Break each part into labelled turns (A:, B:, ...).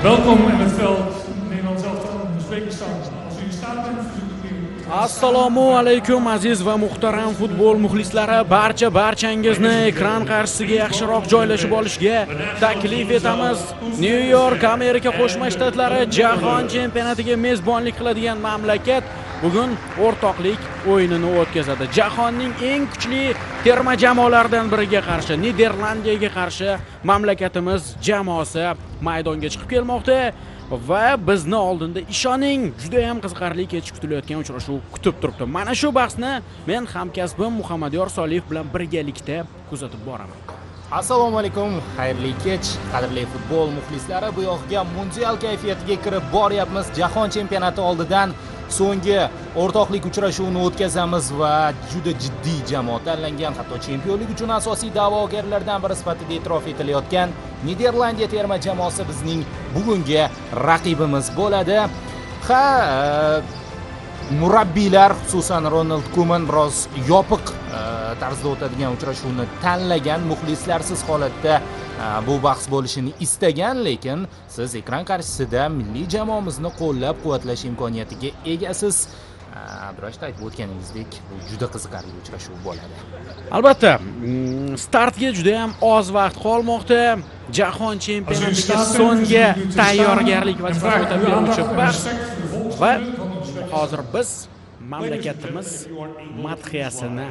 A: Welkom in het veld Nederland elftal. De sprekers staan. Als u in staat bent, verzoek ik u.
B: Assalomu alaykum aziz va muhtaram futbol muxlislari, barchangizni ekran qarshisiga yaxshiroq joylashib olishga taklif etamiz. New York, Amerika Qo'shma Shtatlari jahon chempionatiga mezbonlik qiladigan mamlakat bugun o'rtoqlik o'yinini o'tkazadi. Jahonning eng kuchli terma jamoalaridan biriga qarshi, Niderlandiyaga qarshi mamlakatimiz jamoasi maydonga chiqib kelmoqda. Va bizni oldinda ishoning juda ham qiziqarli kechib kutilayotgan uchrashuv kutib turibdi. Mana shu bahsni men hamkasbim Muhammadiyor Soliyev bilan birgalikda kuzatib boraman.
C: Assalomu alaykum, xayrli kech, qadrli futbol muxlislari. Bu yoqqa mundial kayfiyatiga kirib boryapmiz. Jahon chempionati oldidan so'nggi o'rtoqlik uchrashuvini o'tkazamiz va juda jiddiy jamoa tanlangan, hatto chempionlik uchun asosiy da'vogarlardan biri sifatida e'tirof etilayotgan Niderlandiya terma jamoasi bizning bugungi raqibimiz bo'ladi. Murabbiylar, xususan Ronald Koeman biroz yopiq tarzda o'tadigan uchrashuvni tanlagan, muxlislarsiz holatda bu bahs bo'lishini istagan, lekin siz ekran qarshisida milliy jamoamizni qo'llab-quvvatlash imkoniyatiga egasiz. Abdurashid aytib o'tganingizdek, bu juda qiziqarli uchrashuv bo'ladi.
B: Albatta, startga juda ham oz vaqt qolmoqda. Jahon chempionatiga so'nggi tayyorgarlik vazifasini o'tab beruvchi bahs va hozir biz mamlakatimiz madhiyasini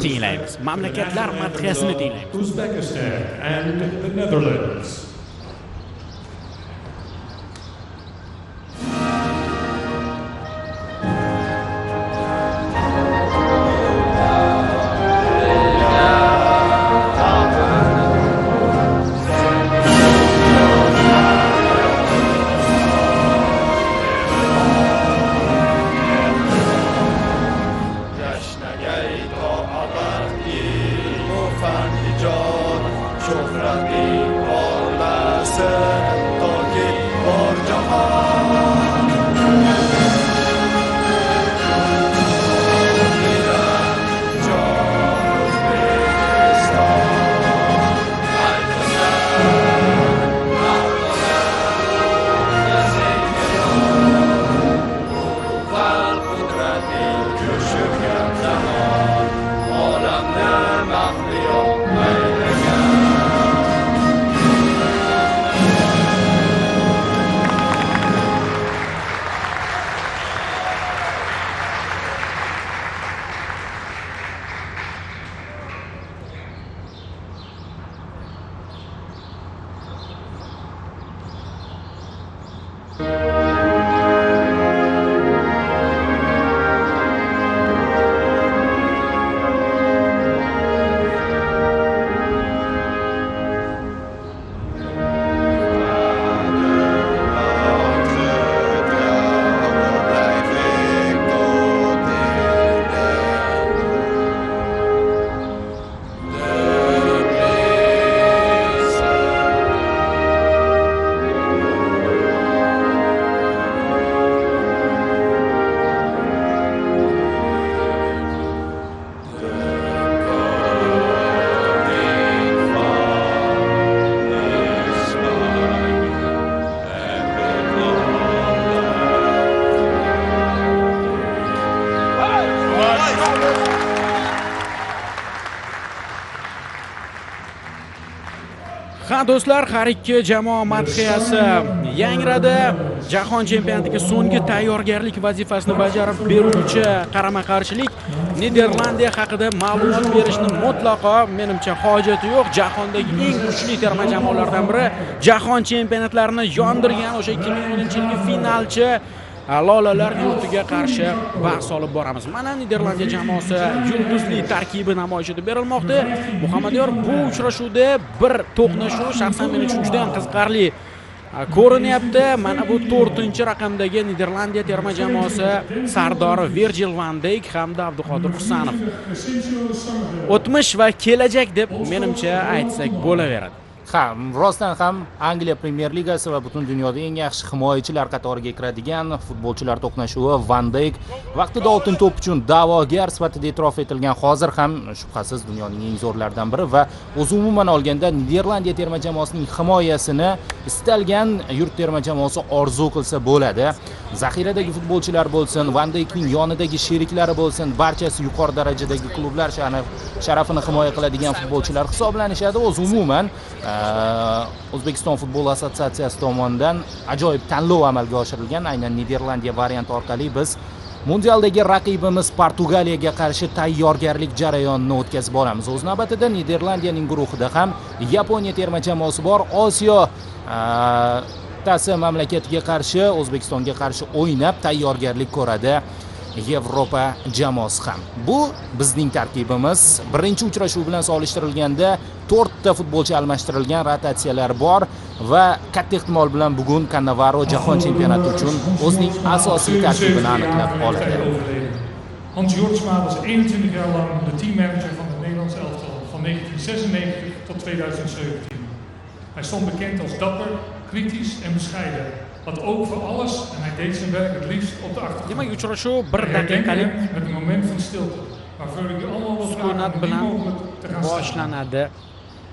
B: tinglaymiz. Mamlakatlar madhiyasini tinglaymiz.
A: Uzbekistan and the Netherlands.
B: Do'stlar, har ikki jamoa madhiyasi yangradi. Jahon chempionatiga so'nggi tayyorgarlik vazifasini bajarib beruvchi qarama-qarshilik. Niderlandiya haqida ma'lumot berishni mutlaqo menimcha hojati yo'q. Jahondagi eng kuchli terma jamoalardan biri, jahon chempionatlarini yondirgan o'sha 2010-yilgi finalchi Lolalar yurtiga qarshi bahs olib boramiz. Mana Niderlandiya jamoasi yulduzli tarkibi namoyish etib berilmoqda. Muhammadiyor, bu uchrashuvda bir to'qnashuv shaxsan men uchun juda ham qiziqarli ko'rinyapti. Mana bu 4-raqamdagi Niderlandiya terma jamoasi sardori Virgil van Dijk hamda Abduqodir Husanov. O'tmish va kelajak deb menimcha aytsak bo'laveradi.
C: Ha, rostdan ham Angliya Premyer Ligasi va butun dunyoda eng yaxshi himoyachilar qatoriga kiradigan futbolchilar to'qnashuvi. Van Dijk vaqtida oltin to'p uchun da'vogar sifatida e'tirof etilgan, hozir ham shubhasiz dunyoning eng zo'rlaridan biri va o'zi umuman olganda Niderlandiya terma jamoasining himoyasini istalgan yurt terma jamoasi orzu qilsa bo'ladi. Zaxiradagi futbolchilar bo'lsin, Van Dijkning yonidagi sheriklari bo'lsin, barchasi yuqori darajadagi klublar sharafini himoya qiladigan futbolchilar hisoblanishadi. O'zi umuman O'zbekiston futbol assotsiatsiyasi tomonidan ajoyib tanlov amalga oshirilgan. Aynan Niderlandiya varianti orqali biz mundialdagi raqibimiz Portugaliyaga qarshi tayyorgarlik jarayonini o'tkazib olamiz. O'z navbatida Niderlandiyaning guruhida ham Yaponiya terma jamoasi bor. Osiyo mamlakatiga qarshi, O'zbekistonga qarshi o'ynab tayyorgarlik ko'radi Yevropa jamoasi ham. Bu bizning tarkibimiz. Birinchi uchrashuv bilan solishtirilganda 4 ta futbolchi almashtirilgan, rotatsiyalar bor va katta ehtimol bilan bugun Cannavaro jahon chempionati uchun o'zining asosiy tarkibini aniqlab oladi.
A: Hans Jortsma was 21 jaar lang de teammanager van het Nederlands elftal van 1996 tot 2017. Hij stond bekend als dapper, kritisch en bescheiden. Had oog voor alles en hij deed zijn werk het liefst op de achtergrond.
B: Demak, uchrashuv 1 daqiqalik
A: met een moment van stilte, waarvoor ik u allemaal wil vragen om niet mogelijk te gaan staan.
B: boshlanadi.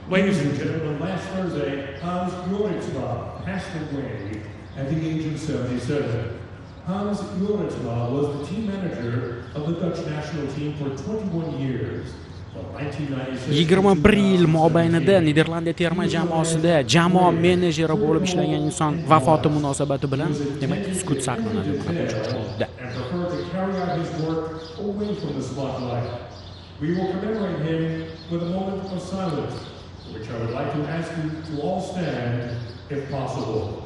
A: Ladies and gentlemen,
D: Last Thursday, Hans Jortsma passed away at the age of 77. Hans Jortsma was the team manager of the Dutch national team for 21 years.
B: 21 yil mobaynida Niderlandiya terma jamoasida jamoa menejeri bo'lib ishlagan inson vafoti munosabati bilan demak sukut saqlanadi mana bu uchrashuvda.
D: We will commemorate him with a moment of silence, which I would like to ask you to all stand if possible.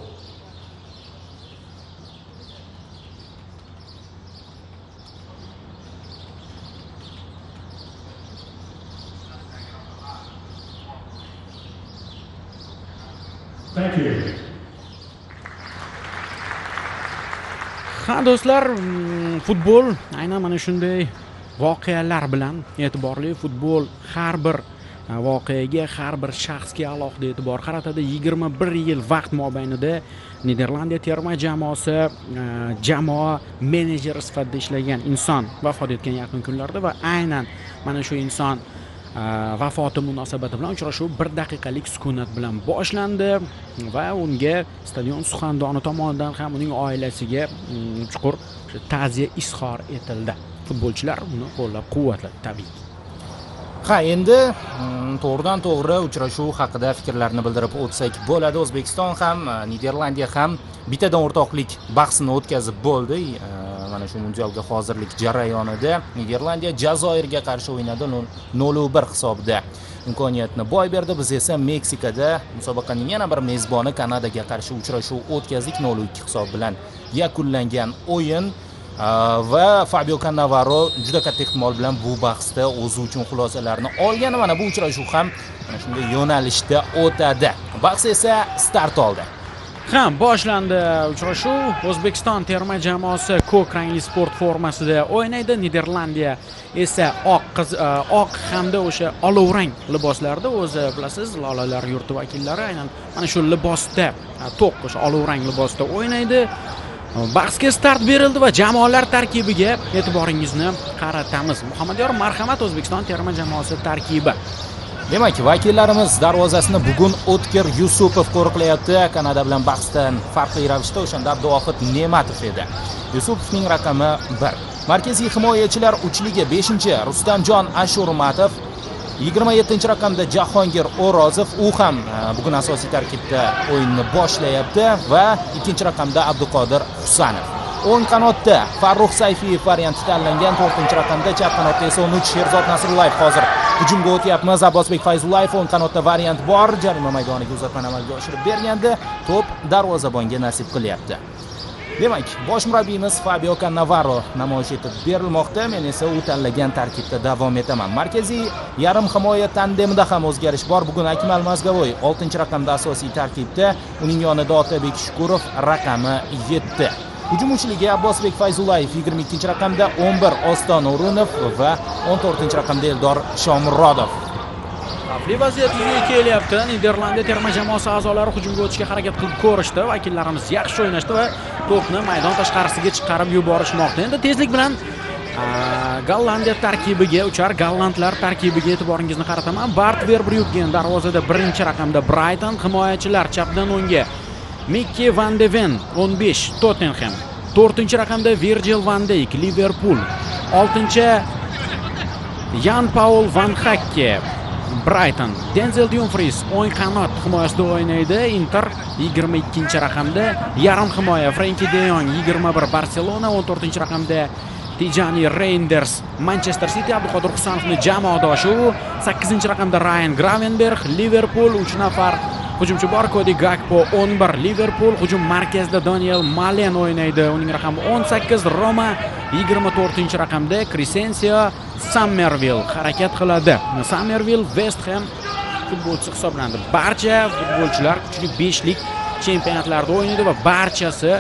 D: Thank you.
B: Ha do'stlar, futbol aynan mana shunday voqealar bilan e'tiborli. Futbol har bir voqeaga, har bir shaxsga alohida e'tibor qaratadi. 21 yil vaqt mobaynida Niderlandiya terma jamoasi jamoa menejeri sifatida ishlagan inson vafot etgan yaqin kunlarda va aynan mana shu inson vafoti munosabati bilan uchrashuv 1 daqiqalik sukunat bilan boshlandi va unga stadion suxandoni tomonidan ham uning oilasiga chuqur ta'ziya izhor etildi. Futbolchilar uni qo'llab-quvvatladi tabiiyki.
C: Ha, endi to'g'ridan to'g'ri uchrashuv haqida fikrlarni bildirib o'tsak bo'ladi. O'zbekiston ham, Niderlandiya ham bittadan o'rtoqlik bahsini o'tkazib bo'ldi. Mana shu mundialga hozirlik jarayonida Niderlandiya Jazoirga qarshi o'ynadi 0-1 hisobida. Imkoniyatni boy berdi. Biz esa Meksikada musobaqaning yana bir mezboni Kanadaga qarshi uchrashuv o'tkazdik. 0-2 hisob bilan yakunlangan o'yin. Va Fabio Cannavaro juda katta ehtimol bilan bu bahsda o'zi uchun xulosalarni olgan. Mana bu uchrashuv ham mana shunday yo'nalishda o'tadi. Bahs esa start oldi.
B: Ham boshlandi uchrashuv. O'zbekiston terma jamoasi ko'k rangli sport formasida o'ynaydi. Niderlandiya esa oq hamda o'sha olovrang liboslarda, o'zi bilasiz, lolalar yurti vakillari aynan mana shu libosda, to'q o'sha olovrang libosda o'ynaydi. Bahsga start berildi va jamoalar tarkibiga e'tiboringizni qaratamiz. Muhammadiyor Marhamat O'zbekiston terma jamoasi tarkibi.
C: Demak, vakillarimiz darvozasini bugun O'tkir Yusupov qo'riqlayapti. Kanada bilan bahsdan farqli ravishda o'shanda Abduvohid Ne'matov edi. Yusupovning raqami 1. Markaziy himoyachilar uchligi 5-chi Rustamjon Ashurmatov, 27-raqamda Jahongir O'rozov, u ham bugun asosiy tarkibda o'yinni boshlayapti va 2-raqamda Abduqodir Husanov. O'ng qanotda Farruh Sayfiyev varianti tanlangan, 4-raqamda chap qanotda esa 13 Sherzod Nasrullayev. Hozir hujumga o'tyapmiz. Abbosbek Fayzullayev o'ng qanotda variant bor. Jarima maydoniga uzatmani amalga oshirib berganda to'p darvozabonga nasib qilyapti. Demak, bosh murabbiyimiz Fabio Cannavaro namoyish etib berilmoqda. Men esa u tanlagan tarkibda davom etaman. Markaziy yarim himoya tandemida ham o'zgarish bor. Bugun Akmal Mazgavoy 6-raqamda asosiy tarkibda, uning yonida Otabek Shukurov raqami 7. Hujum uchligiga Abbosbek Fayzullayev 22-raqamda, 11 Oston O'runov va 14-raqamda Eldor Shomurodov.
B: Xavfli vaziyat yuzaga kelyapti. Niderlandiya terma jamoasi a'zolari hujumga o'tishga harakat qilib ko'rishdi. Vakillarimiz yaxshi o'ynashdi va to'pni maydon tashqarisiga chiqarib yuborishmoqda. Endi tezlik bilan Gollandiya tarkibiga uchar. Gollandlar tarkibiga e'tiboringizni qarataman. Bart Verbruggen darvozada birinchi raqamda Brighton, himoyachilar chapdan o'ngga Mickey van de Ven 15 Tottenham, 4-raqamda Virgil van Dijk Liverpool, 6-chi Jan Paul van Hakke Brighton, Denzel Dumfries o'ng qanot himoyasida o'ynaydi. Inter 22-raqamda yarim himoya Frenkie de Jong 21 Barcelona, 14-raqamda Tijani Reinders Manchester City, Abduqodir Husanovning jamoadoshi u 8-raqamda Ryan Gravenberg Liverpool, 3 nafar hujumchi bor. Cody Gakpo 11 Liverpool, hujum markazida Daniel Malen o'ynaydi. Uning raqami 18. Roma 24-raqamda Crescencio Somerville harakat qiladi. Somerville West Ham futbolchisi hisoblanadi. Barcha futbolchilar kuchli 5lik chempionatlarda o'ynaydi va barchasi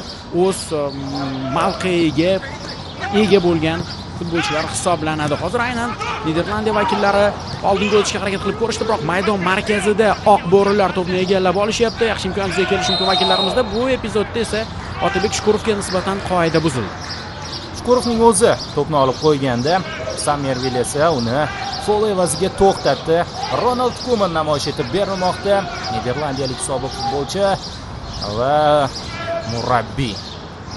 B: o'z mavqeiga ega bo'lgan futbolchilar hisoblanadi. Hozir aynan Niderlandiya vakillari oldinga o'tishga harakat qilib ko'rishdi, biroq maydon markazida oq bo'rilar to'pni egallab olishyapti. Yaxshi imkon yuzaga kelishi mumkin vakillarimizda. Bu epizodda esa Otabek Shukurovga nisbatan qoida buzildi.
C: Shukurovning o'zi to'pni olib qo'yganda Somerville esa uni fol evaziga to'xtatdi. Ronald Koeman namoyish etib berilmoqda. Niderlandiyalik sobiq futbolchi va murabbiy.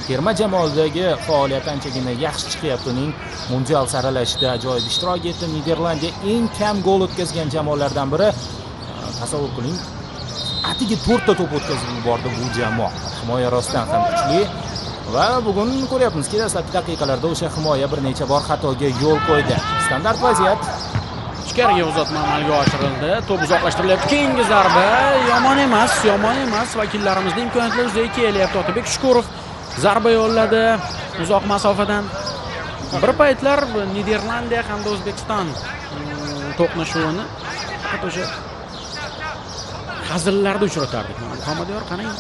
C: Terma jamoadagi faoliyati anchagina yaxshi chiqyapti. Uning mundial saralashida ajoyib ishtirok etdi. Niderlandiya eng kam gol o'tkazgan jamoalardan biri. Tasavvur qiling, atigi 4 ta to'p o'tkazib yubordi bu jamoa. Himoya rostdan ham kuchli va bugun ko'ryapmizki, dastlabki daqiqalarda o'sha himoya bir necha bor xatoga yo'l qo'ydi. Standart vaziyat.
B: Ichkariga uzatma amalga oshirildi. To'p uzoqlashtirilyapti. Keyingi zarba yomon emas. Vakillarimizning imkoniyatlari yuzaga kelyapti. Otabek Shukurov zarba yo'lladi uzoq masofadan. Bir paytlar Niderlandiya hamda O'zbekiston to'qnashuvini faqat o'sha hazillarda uchratardik. Muhammadiyor, qarang,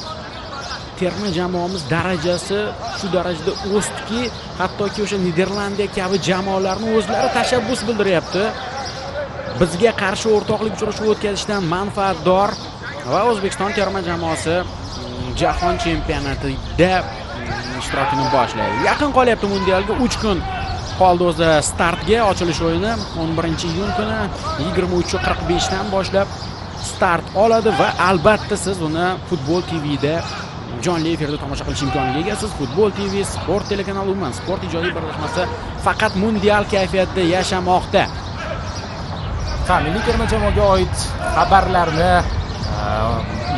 B: terma jamoamiz darajasi shu darajada o'sdiki, hattoki o'sha Niderlandiya kabi jamoalarning o'zlari tashabbus bildiryapti. Bizga qarshi o'rtoqlik uchrashuvi o'tkazishdan manfaatdor va O'zbekiston terma jamoasi jahon chempionatida ishtirokini boshlaydi. Yaqin qolyapti mundialga 3 kun qoldi o'zi startga. Ochilish o'yini 11-iyun kuni 23:45 dan boshlab start oladi va albatta siz uni Futbol TV'da jonli efirda tomosha qilish imkoniga egasiz. Futbol TV sport telekanali umuman sport ijodiy birlashmasi faqat mundial kayfiyatda yashamoqda.
C: Milliy terma jamoaga oid xabarlarni,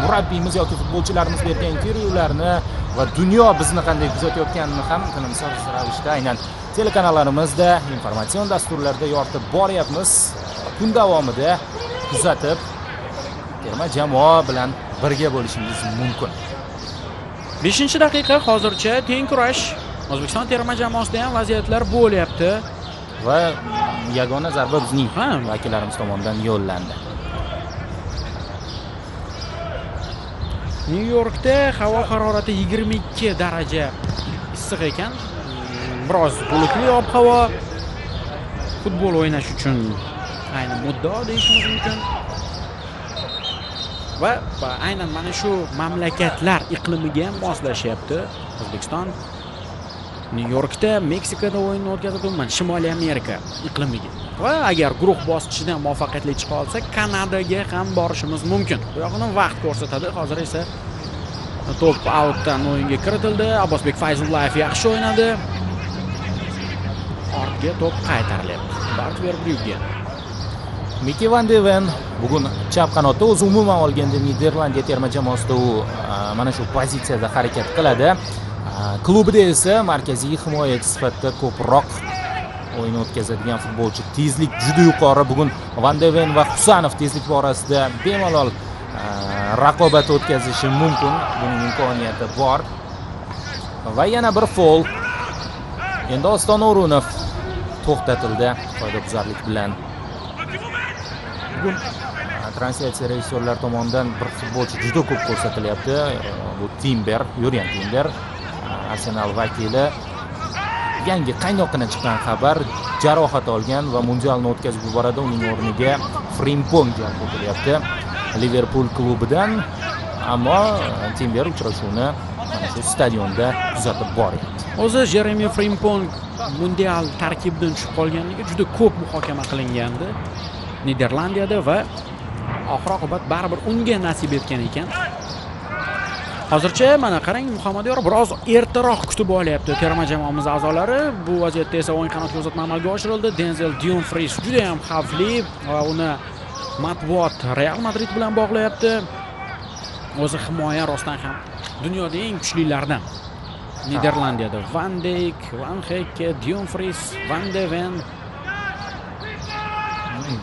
C: murabbiyimiz yoki futbolchilarimiz bergan intervyularni va dunyo bizni qanday kuzatayotganini ham tinimsiz ravishda aynan telekanallarımizda, informatsion dasturlarda yoritib boryapmiz. Kun davomida kuzatib, terma jamoa bilan birga bo'lishingiz mumkin.
B: 5-daqiqa hozircha teng kurash. O'zbekiston terma jamoasida ham vaziyatlar bo'lyapti
C: va yagona zarba bizning vakillarimiz tomonidan yo'llandi.
B: Nyu-Yorkda havo harorati 22 daraja issiq ekan. Biroz bulutli ob-havo. Futbol o'ynash uchun ayni muddao deyishimiz mumkin. Va aynan mana shu mamlakatlar iqlimiga ham moslashyapti. O'zbekiston Nyu-Yorkda, Meksikada o'yinni o'tkazadi, umuman Shimoliy Amerika iqlimiga. Va agar guruh bosqichidan muvaffaqiyatli chiqa olsak, Kanadaga ham borishimiz mumkin. Bu yoqni vaqt ko'rsatadi. Hozir esa to'p outdan o'yinga kiritildi. Abbosbek Fayzullayev yaxshi o'ynadi. Ortga to'p qaytarilyapti. Bart Verbruggen.
C: Mickey van de Ven bugun chap qanotda, o'zi umuman olganda Niderlandiya terma jamoasida u mana shu pozitsiyada harakat qiladi. Klubida esa markaziy himoyachi sifatida ko'proq o'yin o'tkazadigan futbolchi. Tezlik juda yuqori. Bugun Van de Ven va Husanov tezlik borasida bemalol raqobat o'tkazishi mumkin. Buning imkoniyati bor. Va yana bir foul. Endi Oston O'runov to'xtatildi qoidabuzarlik bilan. Bugun translyatsiya rejissyorlar tomonidan bir futbolchi juda ko'p ko'rsatilyapti. Bu Timber, Yurian Timber, Arsenal vakili yangi qaynoqqina chiqqan xabar, jarohat olgan va mundialni o'tkazib yuboradi. Uning o'rniga Frimpong jalb etilyapti Liverpool klubidan. Ammo Timber uchrashuvni mana shu stadionda kuzatib boryapti.
B: O'zi Jeremy Frimpong mundial tarkibidan tushib qolganligi juda ko'p muhokama qilingandi Niderlandiyada va oxir-oqibat baribir unga nasib etgan ekan. Hozircha mana qarang, Muhammadiyor biroz ertaroq kutib olyapti terma jamoamiz a'zolari. Bu vaziyatda esa o'yin qanotga uzatma amalga oshirildi. Denzel Dumfries juda ham xavfli va uni matbuot Real Madrid bilan bog'layapti. O'zi himoya rostdan ham dunyoda eng kuchlilardan. Niderlandiyada Van Dijk, Van Hekke, Dumfries, Van de Ven.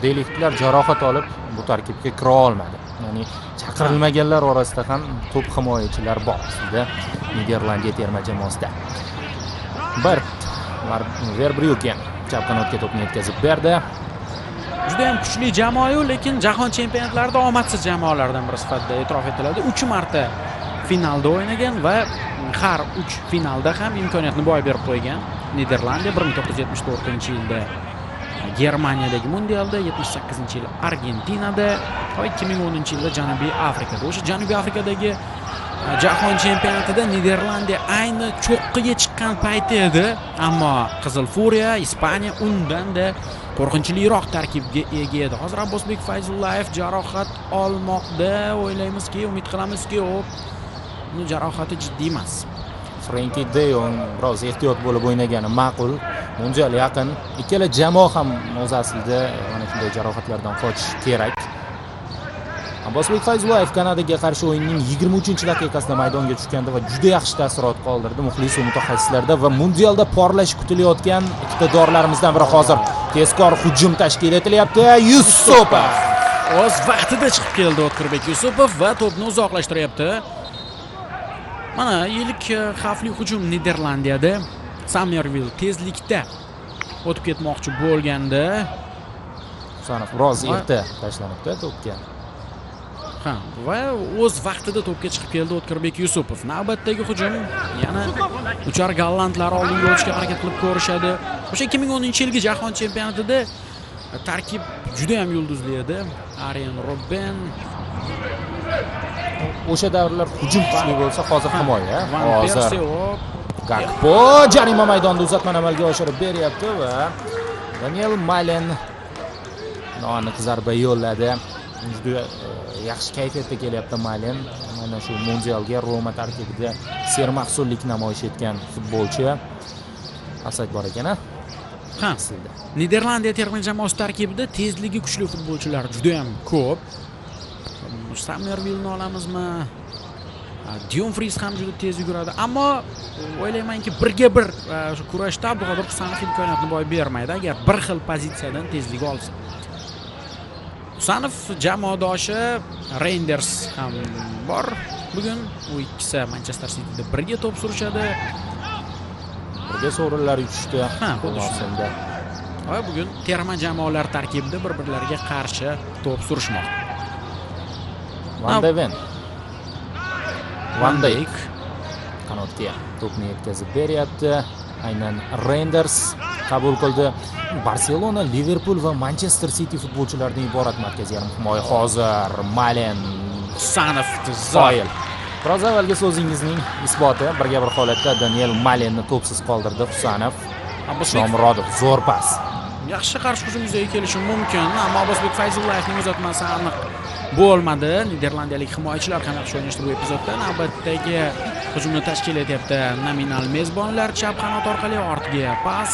C: Deliktlar jarohat olib bu tarkibga kira olmadi. Ya'ni chaqirilmaganlar orasida ham top himoyachilar bor aslida Niderlandiya terma jamoasida. Verbruggen chap qanotga to'pni yetkazib berdi.
B: Juda ham kuchli jamoa-yu, lekin jahon chempionatlarida omadsiz jamoalardan biri sifatida e'tirof etiladi. 3 marta finalda o'ynagan va har 3 finalda ham imkoniyatni boy berib qo'ygan. Niderlandiya 1974-yilda Germaniyadagi mundialda, 78-yil Argentinada va 2010-yilda Janubiy Afrikada. O'sha Janubiy Afrikadagi jahon chempionatida Niderlandiya ayni cho'qqiga chiqqan payti edi, ammo Qizil Furiya Ispaniya undan-da qo'rqinchliroq tarkibga ega edi. Hozir Abbosbek Fayzullayev jarohat olmoqda. O'ylaymizki, umid qilamizki, uni jarohati jiddiy emas.
C: Frenkie de Jong biroz ehtiyot bo'lib o'ynagani ma'qul. Mundial yaqin. Ikkala jamoa ham o'z aslida mana shunday jarohatlardan qochish kerak. Abbosbek Fayzullayev Kanadaga qarshi o'yinning 23-daqiqasida maydonga tushganda va juda yaxshi taassurot qoldirdi muxlis va mutaxassislarda va mundialda porlash kutilayotgan iqtidorlarimizdan biri hozir tezkor hujum tashkil etilyapti. Yusupov
B: o'z vaqtida chiqib keldi O'tkirbek Yusupov va to'pni uzoqlashtiryapti. Mana ilk xavfli hujum Niderlandiyada. Somerville tezlikda o'tib ketmoqchi bo'lganda
C: Husanov biroz erta tashlanibdi to'pga.
B: Ha, va o'z vaqtida to'pga chiqib keldi O'tkirbek Yusupov. Navbatdagi hujum yana uchar gollandlar oldinga o'tishga harakat qilib ko'rishadi. O'sha 2010-yilgi jahon chempionatida tarkib juda ham yulduzli edi. Arjen Robben.
C: O'sha davrlar hujum kuchli bo'lsa, hozir himoya. Hozir Gakpo jarima maydonida uzatmani amalga oshirib beryapti va Daniel Malen aniq zarba yo'lladi. Juda yaxshi kayfiyatda kelyapti Malen. Mana shu mundialga Roma tarkibida sermahsullik namoyish etgan futbolchi. Asad bor ekan-a?
B: Ha, Niderlandiya terma jamoasi tarkibida tezligi kuchli futbolchilar juda ham ko'p. Somerville olamizmi? Dumfries ham juda tez yuguradi, ammo o'ylaymanki birga bir shu kurashda Abduqodir Husanov imkoniyatni boy bermaydi agar bir xil pozitsiyadan tezlik olsa. Husanov jamoadoshi Reinders ham bor. Bugun u ikkisi Manchester Cityda birga to'p surishadi.
C: Birga sovrinlar yutishdi.
B: Ha, xuddi va bugun terma jamoalar tarkibida bir-birlariga qarshi to'p surishmoqda.
C: Van de Ven. Van Dijk qanotga to'pni yetkazib beryapti. Aynan Reinders qabul qildi. Barselona, Liverpool va Manchester City futbolchilaridan iborat markaziy yarim himoya. Hozir Malen,
B: Husanov,
C: Zoil. Biroz avvalgi so'zingizning isboti. Birga bir holatda Daniel Malenni to'psiz qoldirdi Husanov. Shomurodov zo'r pas.
B: Yaxshi qarshi hujum yuzaga kelishi mumkin, ammo Abbosbek Fayzullayevning uzatmasi aniq bo'lmadi. Niderlandiyalik himoyachilar ham yaxshi o'ynashdi bu epizodda. Navbatdagi hujumni tashkil etyapti nominal mezbonlar. Chap qanot orqali ortga pas.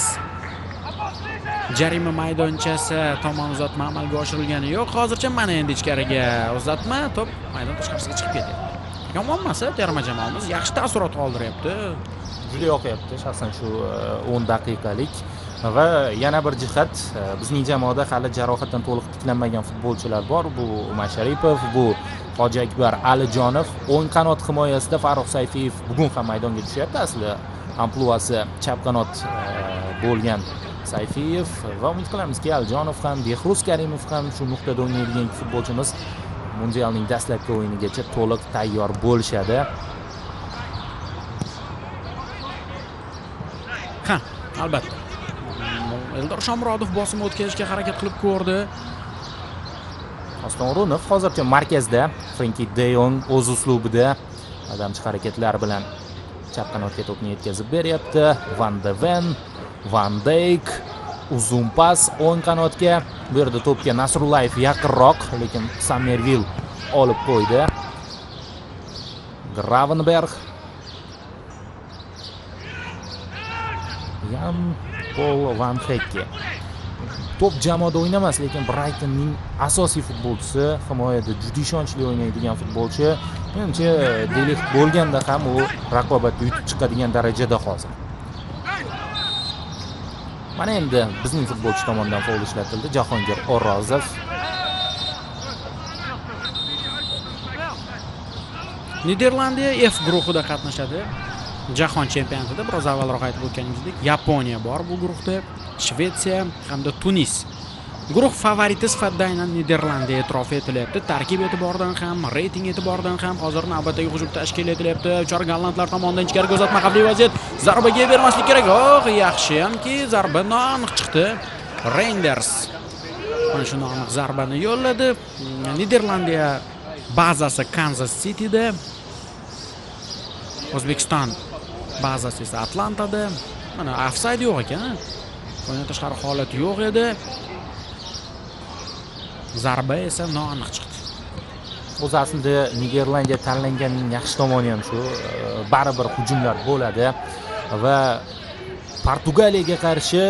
B: Jarima maydonchasi tomon uzatma amalga oshirilgani yo'q. Hozircha mana endi ichkariga uzatma, to'p maydon tashqarisiga chiqib ketdi. Yomon emas, terma jamoamiz yaxshi taassurot qoldiryapti.
C: Juda yoqyapti shaxsan shu 10 daqiqalik. Va yana bir jihat, bizning jamoada hali jarohatdan to'liq tiklanmagan futbolchilar bor. Bu Umar Sharipov, bu Hoji Akbar Alijonov. O'ng qanot himoyasida Farruh Sayfiyev bugun ham maydonga tushyapti. Asli ampluasi chap qanot bo'lgan Sayfiyev va umid qilamizki, Alijonov ham, Behruz Karimov ham shu nuqtada o'ynaydigan futbolchimiz mundialning dastlabki o'yinigacha to'liq tayyor bo'lishadi.
B: Ha, Albatta. Eldor Shomurodov bosim o'tkazishga harakat qilib ko'rdi.
C: Oston O'runov hozircha markazda, Frenkie de Jong o'z uslubida qadamchi harakatlar bilan chap qanotga to'pni yetkazib beryapti. Van de Ven, Van Dijk, uzun pas o'ng qanotga. Bu yerda to'pga Nasrullayev yaqinroq, lekin Somerville olib qo'ydi. Gravenberg, Jan Paul Van Hekke. Top jamoada o'ynamas, lekin Brightonning asosiy futbolchisi, himoyada juda ishonchli o'ynaydigan futbolchi. Menimcha, Delikt bo'lganda ham u raqobatda yutib chiqadigan darajada hozir. Mana endi bizning futbolchi tomonidan faol ishlatildi. Jahongir O'rozov.
B: Niderlandiya F guruhida qatnashadi. Jahon chempionatida biroz avvalroq aytib o'tganimizdek, Yaponiya bor bu guruhda, Shvetsiya hamda Tunis. Guruh favoriti sifatida aynan Niderlandiya e'tirof etilyapti. Tarkib e'tiboridan ham, reyting e'tiboridan ham hozir navbatdagi hujum tashkil etilyapti. Uchar gollandlar tomonidan ichkariga uzatma xavfli vaziyat. Zarbaga bermaslik kerak. Yaxshiyamki zarba noaniq chiqdi. Reinders mana shu noaniq zarbani yo'lladi. Niderlandiya bazasi Kansas Cityda. O'zbekiston bazasi esa Atlantada. Mana ofsayd yo'q ekan. Bundan tashqari holat yo'q edi. Zarba esa noaniq chiqdi.
C: O'zi aslida Niderlandiya tanlanganining yaxshi tomoni ham shu, baribir hujumlar bo'ladi va Portugaliyaga qarshi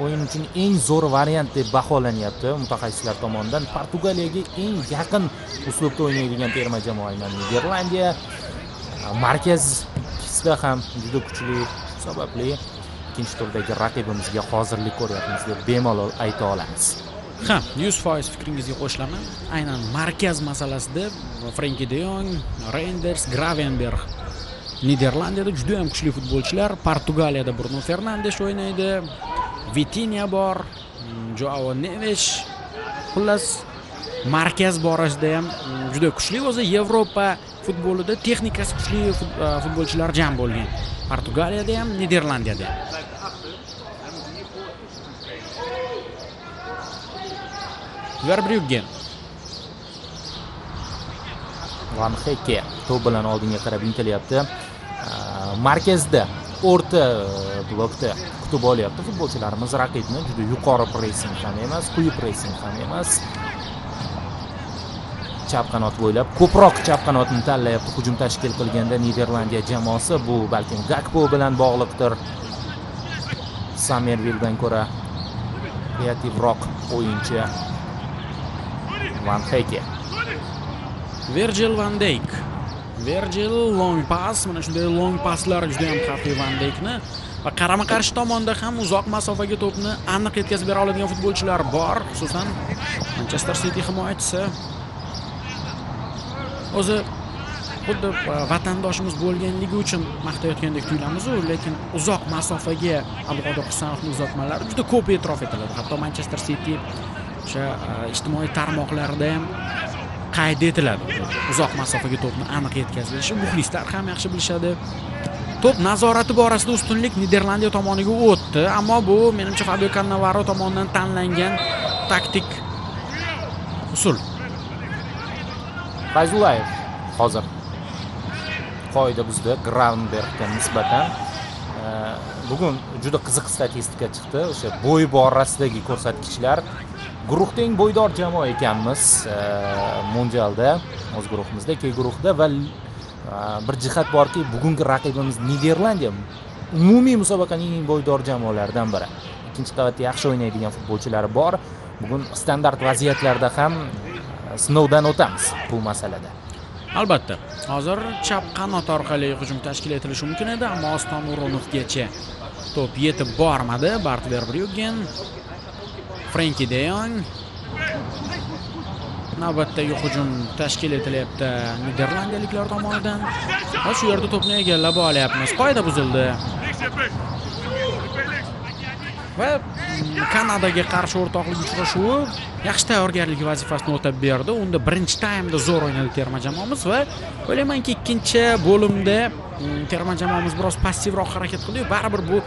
C: o'yin uchun eng zo'r variant deb baholanyapti mutaxassislar tomonidan. Portugaliyaga eng yaqin uslubda o'ynaydigan terma jamoa aynan Niderlandiya. Markazda ham juda kuchli, sababli ikkinchi turdagi raqibimizga hozirlik ko'ryapmiz deb bemalol ayta olamiz.
B: Ha, 100% fikringizga qo'shilaman. Aynan markaz masalasida Frenkie de Jong, Reinders, Gravenberg Niderlandiyada juda ham kuchli futbolchilar. Portugaliyada Bruno Fernandes o'ynaydi. Vitinha bor, Joao Neves. Xullas, markaz borasida ham juda kuchli. O'zi Yevropa futbolida texnikasi kuchli futbolchilar jam bo'lgan. Portugaliyada ham, Niderlandiyada ham. Verbruggen.
C: Van Hekke to'p bilan oldinga qarab intilyapti. Markazda, o'rta blokda kutib olyapti futbolchilarimiz raqibni. Juda yuqori pressing ham emas, quyi pressing ham emas. Chap qanot bo'ylab ko'proq chap qanotni tanlayapti hujum tashkil qilganda Niderlandiya jamoasi. Bu balkim Gakpo bilan bog'liqdir. Somervilledan ko'ra kreativroq o'yinchi Van Hekke.
B: Virgil van Dijk. Virgil long pass, mana shunday long passlar juda ham xavfli Van Dijkni va qarama-qarshi tomonda ham uzoq masofaga to'pni aniq yetkazib bera oladigan futbolchilar bor, xususan Manchester City himoyachisi. O'zi xuddi vatandoshimiz bo'lganligi uchun maqtayotgandek tuyulamiz, lekin uzoq masofaga Abduqodir Husanovning uzatmalari juda ko'p e'tirof etiladi. Hatto Manchester City o'sha ijtimoiy tarmoqlarda ham qayd etiladi. Uzoq masofaga to'pni aniq yetkazilishi muxlislar ham yaxshi bilishadi. To'p nazorati borasida ustunlik Niderlandiya tomoniga o'tdi, ammo bu menimcha Fabio Cannavaro tomonidan tanlangan taktik usul.
C: Fayzullayev hozir qoida buzdi Gravenbergga nisbatan. Bugun juda qiziq statistika chiqdi. O'sha bo'y borasidagi ko'rsatkichlar. Guruhda eng bo'ydor jamoa ekanmiz mundialda, o'z guruhimizda, ikki guruhda va bir jihat borki, bugungi raqibimiz Niderlandiya umumiy musobaqaning eng bo'ydor jamoalaridan biri. Ikkinchi qavatda yaxshi o'ynaydigan futbolchilari bor. Bugun standart vaziyatlarda ham sinovdan o'tamiz bu masalada.
B: Albatta, hozir chap qanot orqali hujum tashkil etilishi mumkin edi, ammo Oston O'runovgacha to'p yetib bormadi. Bart Verbruggen, Frenkie de Jong. Navbatdagi hujum tashkil etilyapti Niderlandiyaliklar tomonidan. Va shu yerda to'pni egallab olyapmiz. Qoida buzildi. Va Kanadaga qarshi o'rtoqlik uchrashuvi yaxshi tayyorgarlik vazifasini o'tab berdi. Unda birinchi taymda zo'r o'ynadi terma jamoamiz va o'ylaymanki ikkinchi bo'limda terma jamoamiz biroz passivroq harakat qildi. Baribir bu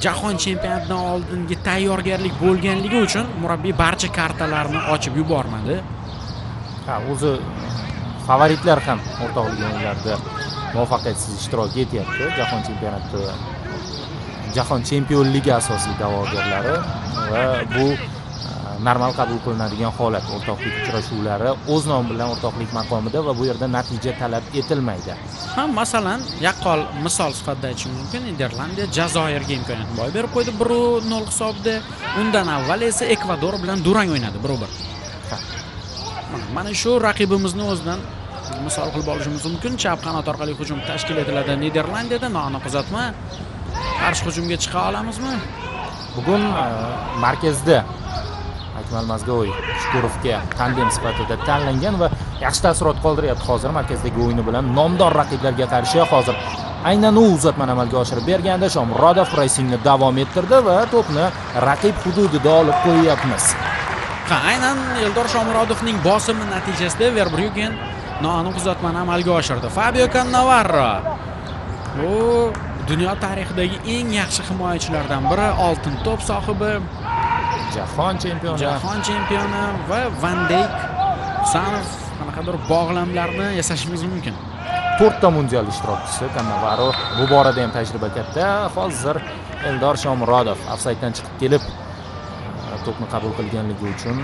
B: Jahon chempionatidan oldingi tayyorgarlik bo'lganligi uchun murabbiy barcha kartalarni ochib yubormadi.
C: Ha, o'zi favoritlar ham o'rtoqlik o'yinlarida muvaffaqiyatsiz ishtirok etyapti. Jahon chempionligi asosiy da'vogarlari va bu normal qabul qilinadigan holat. O'rtoqlik uchrashuvlari o'z nomi bilan o'rtoqlik maqomida va bu yerda natija talab etilmaydi.
B: Ha, masalan, yaqqol misol sifatida aytishim mumkin, Niderlandiya Jazoirga imkoniyat boy berib qo'ydi 1-0 hisobda. Undan avval esa Ekvador bilan durang o'ynadi 1-1. Mana shu raqibimizni o'zidan misol qilib olishimiz mumkin. Chap qanot orqali hujum tashkil etiladi Niderlandiyada. Noaniq uzatma. Qarshi hujumga chiqa olamizmi?
C: Bugun markazda Akmal Mazgo'y Shukurovga tandem sifatida tanlangan va yaxshi taassurot qoldiryapti hozir markazdagi o'yini bilan nomdor raqiblarga qarshi. Hozir aynan u uzatmani amalga oshirib berganda Shomurodov reytingni davom ettirdi va to'pni raqib hududida olib qo'yyapmiz.
B: Ha, aynan Eldor Shomurodovning bosimi natijasida Verbruggen noaniq uzatmani amalga oshirdi. Fabio Cannavaro bu dunyo tarixidagi eng yaxshi himoyachilardan biri, oltin to'p sohibi,
C: Jahon chempioni
B: va Van Dijk, Sanov qanaqadir bog'lamlarni yasashimiz mumkin.
C: 4 ta mundial ishtirokchisi Cannavaro, bu borada ham tajriba katta. Hozir Eldor Shomurodov ofsayddan chiqib kelib to'pni qabul qilganligi uchun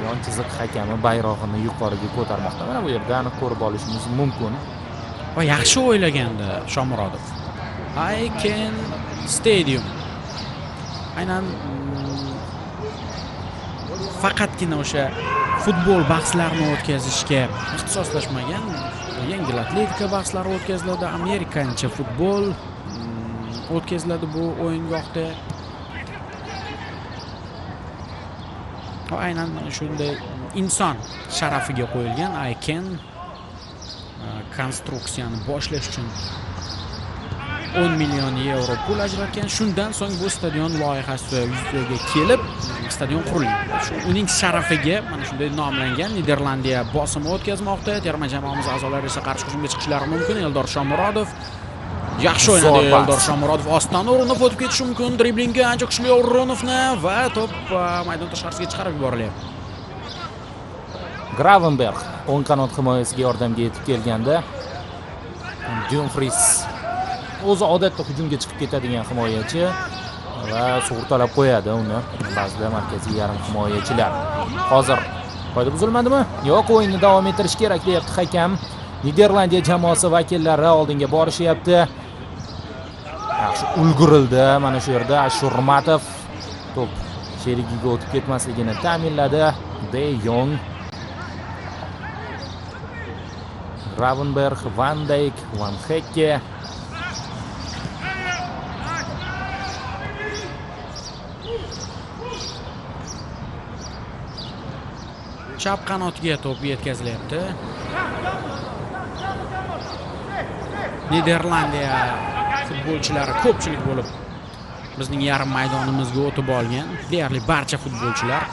C: yon chiziq hakami bayrog'ini yuqoriga ko'tarmoqda. Mana bu yerda aniq ko'rib olishimiz mumkin.
B: Va yaxshi o'ylagandi Shomurodov. Ayken Stadium. Aynan faqatgina o'sha futbol bahslarini o'tkazishga ixtisoslashmagan, yengil atletika bahslari o'tkaziladi, amerikancha futbol o'tkaziladi bu o'yingohda. Aynan shunday inson sharafiga qo'yilgan Ayken konstruksiyani boshlash uchun 10 million yevro pul ajratgan. Shundan so'ng bu stadion loyihasi yuzaga kelib, stadion qurilgan. Uning sharafiga mana shunday nomlangan. Niderlandiya bosimi o'tkazmoqda. Terma jamoamiz a'zolari esa qarshi hujumga chiqishlari mumkin. Eldor Shomurodov yaxshi o'ynadi. Eldor Shomurodov ostona urinib o'tib ketishi mumkin. Driblingga ancha kuchli O'runovni va to'p maydon tashqarisiga chiqarib yuborilyapti.
C: Gravenberg o'ng qanot himoyasiga yordamga yetib kelganda Dumfries o'zi odatda hujumga chiqib ketadigan himoyachi va sug'urtalab qo'yadi uni ba'zida markaziy yarim himoyachilar. Hozir qoida buzilmadimi? Yo'q, o'yinni davom ettirish kerak deyapti hakam. Niderlandiya jamoasi vakillari oldinga borishyapti. Yaxshi ulgurildi. Mana shu yerda Ashurmatov to'p sherigiga o'tib ketmasligini ta'minladi. De Jong, Gravenberg, Van Dijk, Van Hekke.
B: Chap qanotga to'p yetkazilyapti. Niderlandiya futbolchilari ko'pchilik bo'lib bizning yarim maydonimizga o'tib olgan. Deyarli barcha futbolchilar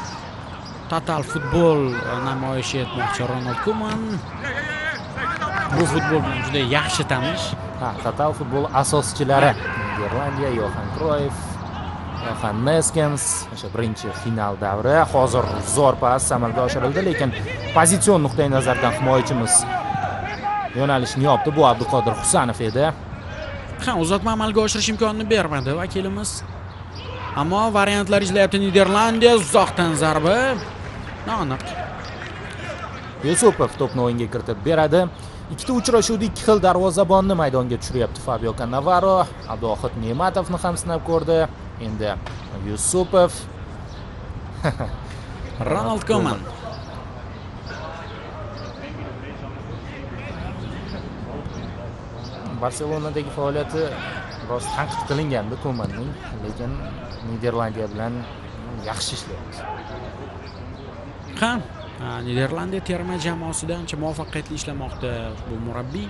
B: Total futbol namoyish etmoqchi Ronald Koeman. Bu futbol bilan juda yaxshi tanish.
C: Total futbol asoschilari Niderlandiya, Johan Cruyff, Johan Neskens, o'sha birinchi final davri. Hozir zo'r pas amalga oshirildi, lekin pozitsion nuqtai nazardan himoyachimiz yo'nalishni yopdi. Bu Abduqodir Husanov edi.
B: Uzatma amalga oshirish imkonini bermadi vakilimiz. Ammo variantlar izlayapti Niderlandiya. Uzoqdan zarba. Aniq.
C: Yusupov to'pni o'yinga kiritib beradi. Ikkita uchrashuvda ikki xil darvozabonni maydonga tushiryapti Fabio Cannavaro. Abduvohid Ne'matovni ham sinab ko'rdi. Endi Yusupov.
B: Ronald Koeman.
C: Barselonadagi faoliyati biroz tanqid qilingandi Koemanning, lekin Niderlandiya bilan yaxshi ishlayapti.
B: Niderlandiya terma jamoasida ancha muvaffaqiyatli ishlamoqda bu murabbiy.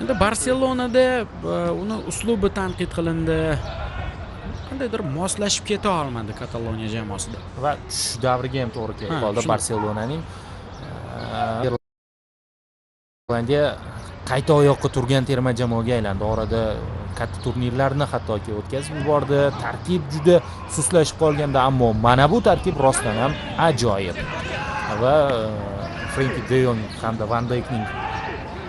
B: Endi Barselonada uni uslubi tanqid qilindi. Qandaydir moslashib keta olmadi Kataloniya jamoasida.
C: Va tush davriga ham to'g'ri kelib qoldi Barselonaning. Niderlandiya qayta oyoqqa turgan terma jamoaga aylandi. Orada katta turnirlarni hattoki o'tkazib yubordi. Tarkib juda suslashib qolganda, ammo mana bu tarkib rostdan ham ajoyib. Va Frenki de Jong hamda Van Dijkning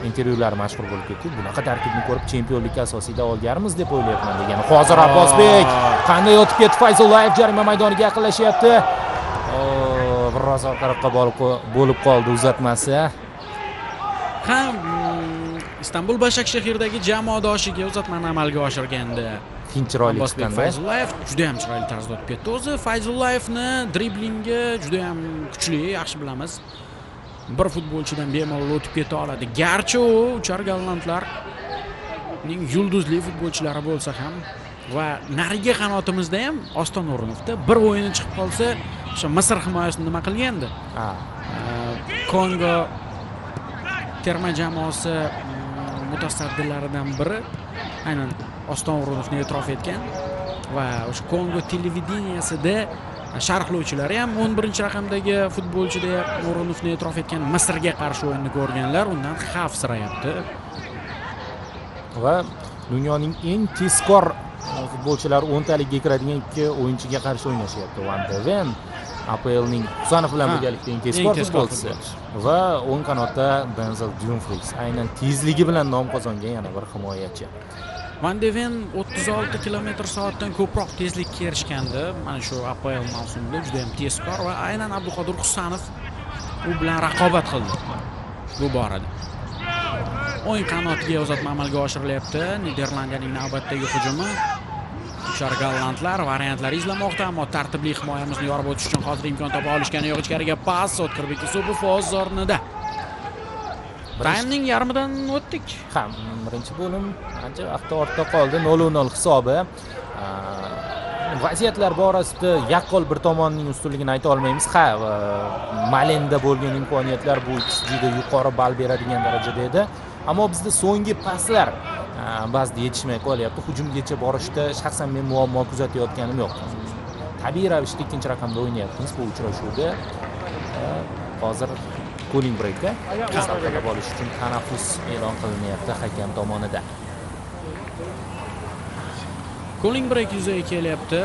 C: intervyulari mashhur bo'lib ketdi. Bunaqa tarkibni ko'rib chempionlikka asosiyda olganmiz deb o'ylayapman degan. Hozir Abbosbek qanday o'tib ketdi? Fayzullayev jarima maydoniga yaqinlashyapti. Biroz orqaroqqa bo'lib qoldi uzatmasi.
B: Ham Istanbul Başakşehir'dagi jamoadoshiga uzatmani amalga oshirgandi.
C: Chiroyli chiqqanda.
B: Fayzullayev juda ham chiroyli tarzda o'tib ketdi. O'zi Fayzullayevni driblingi juda ham kuchli, yaxshi bilamiz. Bir futbolchidan bemalol o'tib keta oladi. Garchi u uchar gollandlarning yulduzli futbolchilari bo'lsa ham va nariga qanotimizda ham Oston O'runovda bir o'yini chiqib qolsa, o'sha Misr himoyasini nima qilgandi? Kongo terma jamoasi mutasaddilaridan biri aynan Oston O'runovni e'tirof etgan va o'sha Kongo televideniyasida sharhlovchilari ham 11-raqamdagi futbolchida O'runovni e'tirof etgan Misrga qarshi o'yinni ko'rganlar undan xavfsirayapti.
C: Va dunyoning eng tezkor futbolchilari 10 taligiga kiradigan ikki o'yinchiga qarshi o'ynashyapti. Van de Ven APLning Husanov bilan birgalikda eng tezkor futbolchisi va o'ng qanotda Denzel Dumfries aynan tezligi bilan nom qozongan yana bir himoyachi.
B: Van de Ven 36 km/soatdan ko'proq tezlikka erishgandi. Mana shu APL mavsumida juda ham tezkor va aynan Abduqodir Husanov u bilan raqobat qildi bu borada. O'yin qanotiga uzatma amalga oshirilyapti. Niderlandiyaning navbatdagi hujumi. Uchar gollandlar variantlar izlamoqda, ammo tartibli himoyamizni yorib o'tish uchun hozir imkon topa olishgani yo'q. Ichkariga pas O'tkirbek Yusupov o'z o'rnida. Taymning yarmidan o'tdik.
C: Ha, birinchi bo'lim ancha vaqt ortda qoldi. 0-0 hisobi. Vaziyatlar borasida yaqqol bir tomonning ustunligini ayta olmaymiz. Ha, Malenda bo'lgan imkoniyatlar bu juda yuqori ball beradigan darajada edi. Ammo bizda so'nggi paslar ba'zida yetishmay qolyapti. Hujumgacha borishda shaxsan men muammo kuzatayotganim yo'q. Tabiiy ravishda ikkinchi raqamda o'ynayapmiz bu uchrashuvda. Hozir cooling breakda saflab olish uchun tanaffus e'lon qilinyapti hakam tomonidan.
B: Cooling break yuzaga kelyapti.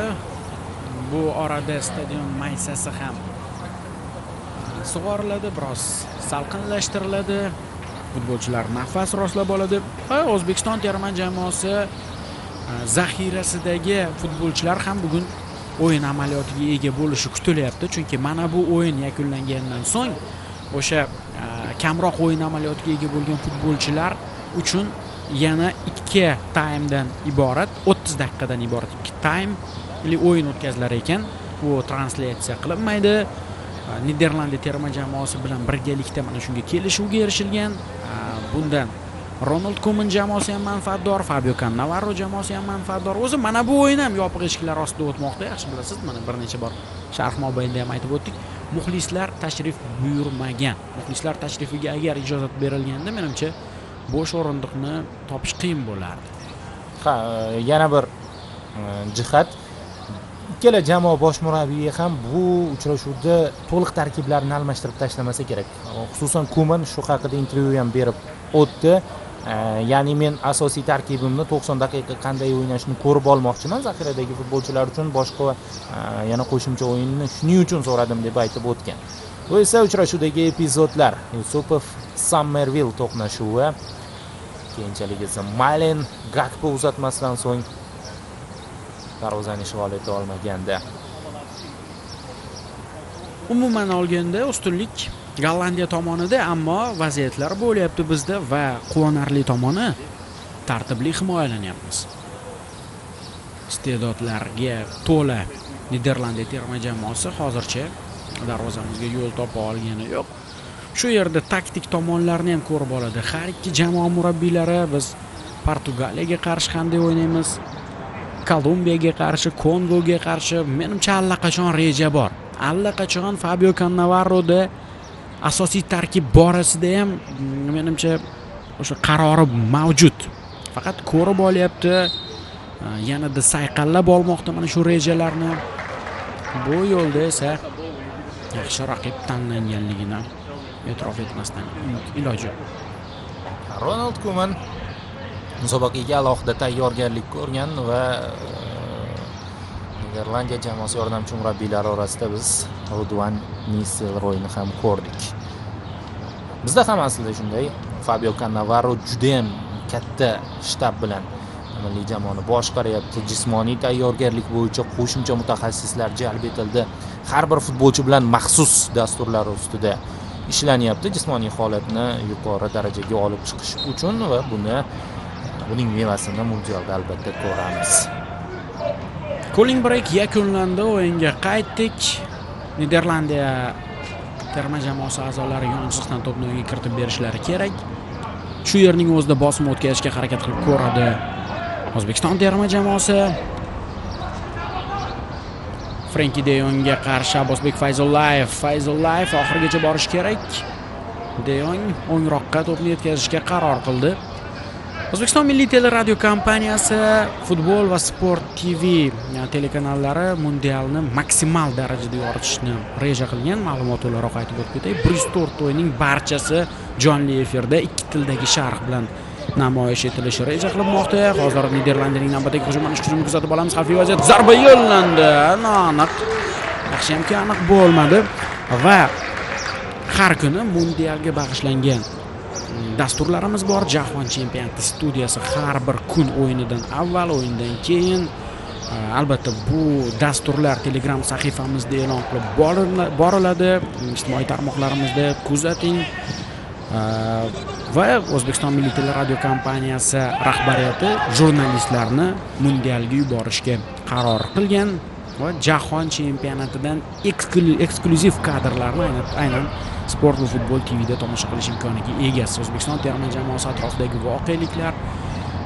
B: Bu orada stadion maysasi ham sug'oriladi, biroz salqinlashtiriladi. Futbolchilar nafas rostlab oladi. O'zbekiston terma jamoasi zaxirasidagi futbolchilar ham bugun o'yin amaliyotiga ega bo'lishi kutilyapti. Chunki mana bu o'yin yakunlangandan so'ng o'sha kamroq o'yin amaliyotiga ega bo'lgan futbolchilar uchun yana 2 taymdan iborat, 30 daqiqadan iborat 2 taymli o'yin o'tkazilar ekan. Bu translyatsiya qilinmaydi. Niderlandiya terma jamoasi bilan birgalikda mana shunga kelishuvga erishilgan. Bundan Ronald Koeman jamoasi ham manfaatdor, Fabio Cannavaro jamoasi ham manfaatdor. O'zi mana bu o'yin ham yopiq eshiklar ostida o'tmoqda. Yaxshi bilasiz, mana bir necha bor sharh mobaynida ham aytib o'tdik. Muxlislar tashrif buyurmagan. Muxlislar tashrifiga agar ijozat berilganda, menimcha bo'sh o'rindiqni topish qiyin bo'lardi.
C: Ha, yana bir jihat, ikkala jamoa bosh murabbiyi ham bu uchrashuvda to'liq tarkiblarni almashtirib tashlamasa kerak. Xususan Koeman shu haqida intervyu ham berib o'tdi. Ya'ni men asosiy tarkibimni 90 daqiqa qanday o'ynashni ko'rib olmoqchiman. Zaxiradagi futbolchilar uchun boshqa yana qo'shimcha o'yinni shuning uchun so'radim deb aytib o'tgan. Bu esa uchrashuvdagi epizodlar. Yusupov Summerville to'qnashuvi. Keyinchalik esa Malen Gakpo uzatmasidan so'ng darvozani ishg'ol eta olmaganda.
B: Umuman olganda ustunlik Gollandiya tomonida, ammo vaziyatlar bo'lyapti bizda va quvonarli tomoni tartibli himoyalanyapmiz. Iste'dodlarga to'la Niderlandiya terma jamoasi hozircha darvozamizga yo'l topa olgani yo'q. Shu yerda taktik tomonlarni ham ko'rib oladi. Har ikki jamoa murabbiylari biz Portugaliyaga qarshi qanday o'ynaymiz, Kolumbiyaga qarshi, Kongoga qarshi menimcha allaqachon reja bor. Allaqachon Fabio Cannavaro'da asosiy tarkib borasida ham menimcha o'sha qarori mavjud. Faqat ko'rib olyapti, yanada sayqallab olmoqda mana shu rejalarni. Bu yo'lda esa yaxshi raqib tanlanganligini e'tirof etmasdan iloji yo'q.
C: Ronald Koeman musobaqaga alohida tayyorgarlik ko'rgan va Niderlandiya jamoasi yordamchi murabbiylari orasida biz Rudvan Nistelrooyni ham ko'rdik. Bizda ham aslida shunday Fabio Cannavaro juda ham katta shtab bilan milliy jamoani boshqaryapti. Jismoniy tayyorgarlik bo'yicha qo'shimcha mutaxassislar jalb etildi. Har bir futbolchi bilan maxsus dasturlar ustida ishlanyapti jismoniy holatni yuqori darajaga olib chiqish uchun va buning mevasini mundialda albatta ko'ramiz.
B: Cooling break yakunlandi, o'yinga qaytdik. Niderlandiya terma jamoasi a'zolari yonsizdan to'pni o'yinga kiritib berishlari kerak. Shu yerning o'zida bosim o'tkazishga harakat qilib ko'radi O'zbekiston terma jamoasi. Frenkie de Jongga qarshi Abbosbek Fayzullayev oxirigacha borish kerak. De Jong o'ngroqqa to'pni yetkazishga qaror qildi. O'zbekiston Milliy teleradio kompaniyasi Futbol va Sport TV telekanallari mundialni maksimal darajada yoritishni reja qilgan. Ma'lumot to'laroq aytib o'tib ketay. 104 o'yinning barchasi jonli efirda ikki tildagi sharh bilan namoyish etilishi reja qilinmoqda. Hozir Niderlandiyaning navbatdagi hujumini kuzatib olamiz. Xavfli vaziyat, zarba yo'llandi. Aniq. Yaxshiyamki aniq bo'lmadi va har kuni mundialga bag'ishlangan dasturlarimiz bor. Jahon chempionati studiyasi har bir kun o'yinidan avval, o'yindan keyin. Albatta bu dasturlar Telegram sahifamizda e'lon qilib boriladi. Ijtimoiy tarmoqlarimizda kuzating. Va O'zbekiston Milliy teleradio kompaniyasi rahbariyati jurnalistlarni mundialga yuborishga qaror qilgan va jahon chempionatidan eksklyuziv kadrlarni aynan Sport va Futbol TVda tomosha qilish imkoniga egasiz. O'zbekiston terma jamoasi atrofidagi voqeliklar,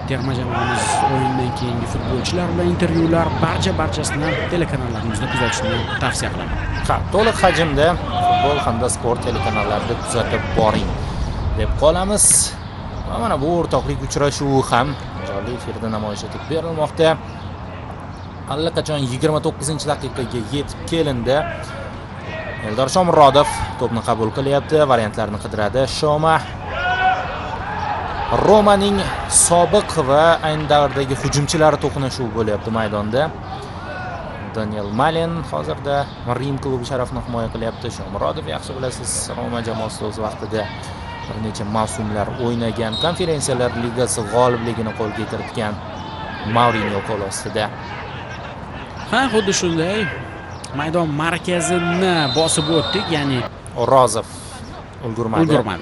B: terma jamoamiz o'yindan keyingi futbolchilar bilan intervyular, barchasini telekanallarimizda kuzatishni tavsiya qilaman.
C: To'liq hajmda futbol hamda sport telekanallarida kuzatib boring deb qolamiz. Va mana bu o'rtoqlik uchrashuvi ham jonli efirda namoyish etib berilmoqda. Allaqachon 29-daqiqaga yetib kelindi. Eldor Shomurodov to'pni qabul qilyapti, variantlarni qidiradi. Shoma Romaning sobiq va ayni davrdagi hujumchilari to'qnashuvi bo'lyapti maydonda. Daniel Malen hozirda Rim klubi sharafini himoya qilyapti. Shomurodov yaxshi bilasiz, Roma jamoasida o'z vaqtida bir necha mavsumlar o'ynagan, Konferensiyalar Ligasi g'olibligini qo'lga kiritgan Mourinho qo'l ostida.
B: Xuddi shunday maydon markazini bosib o'tdik, ya'ni
C: O'rozov ulgurmadi.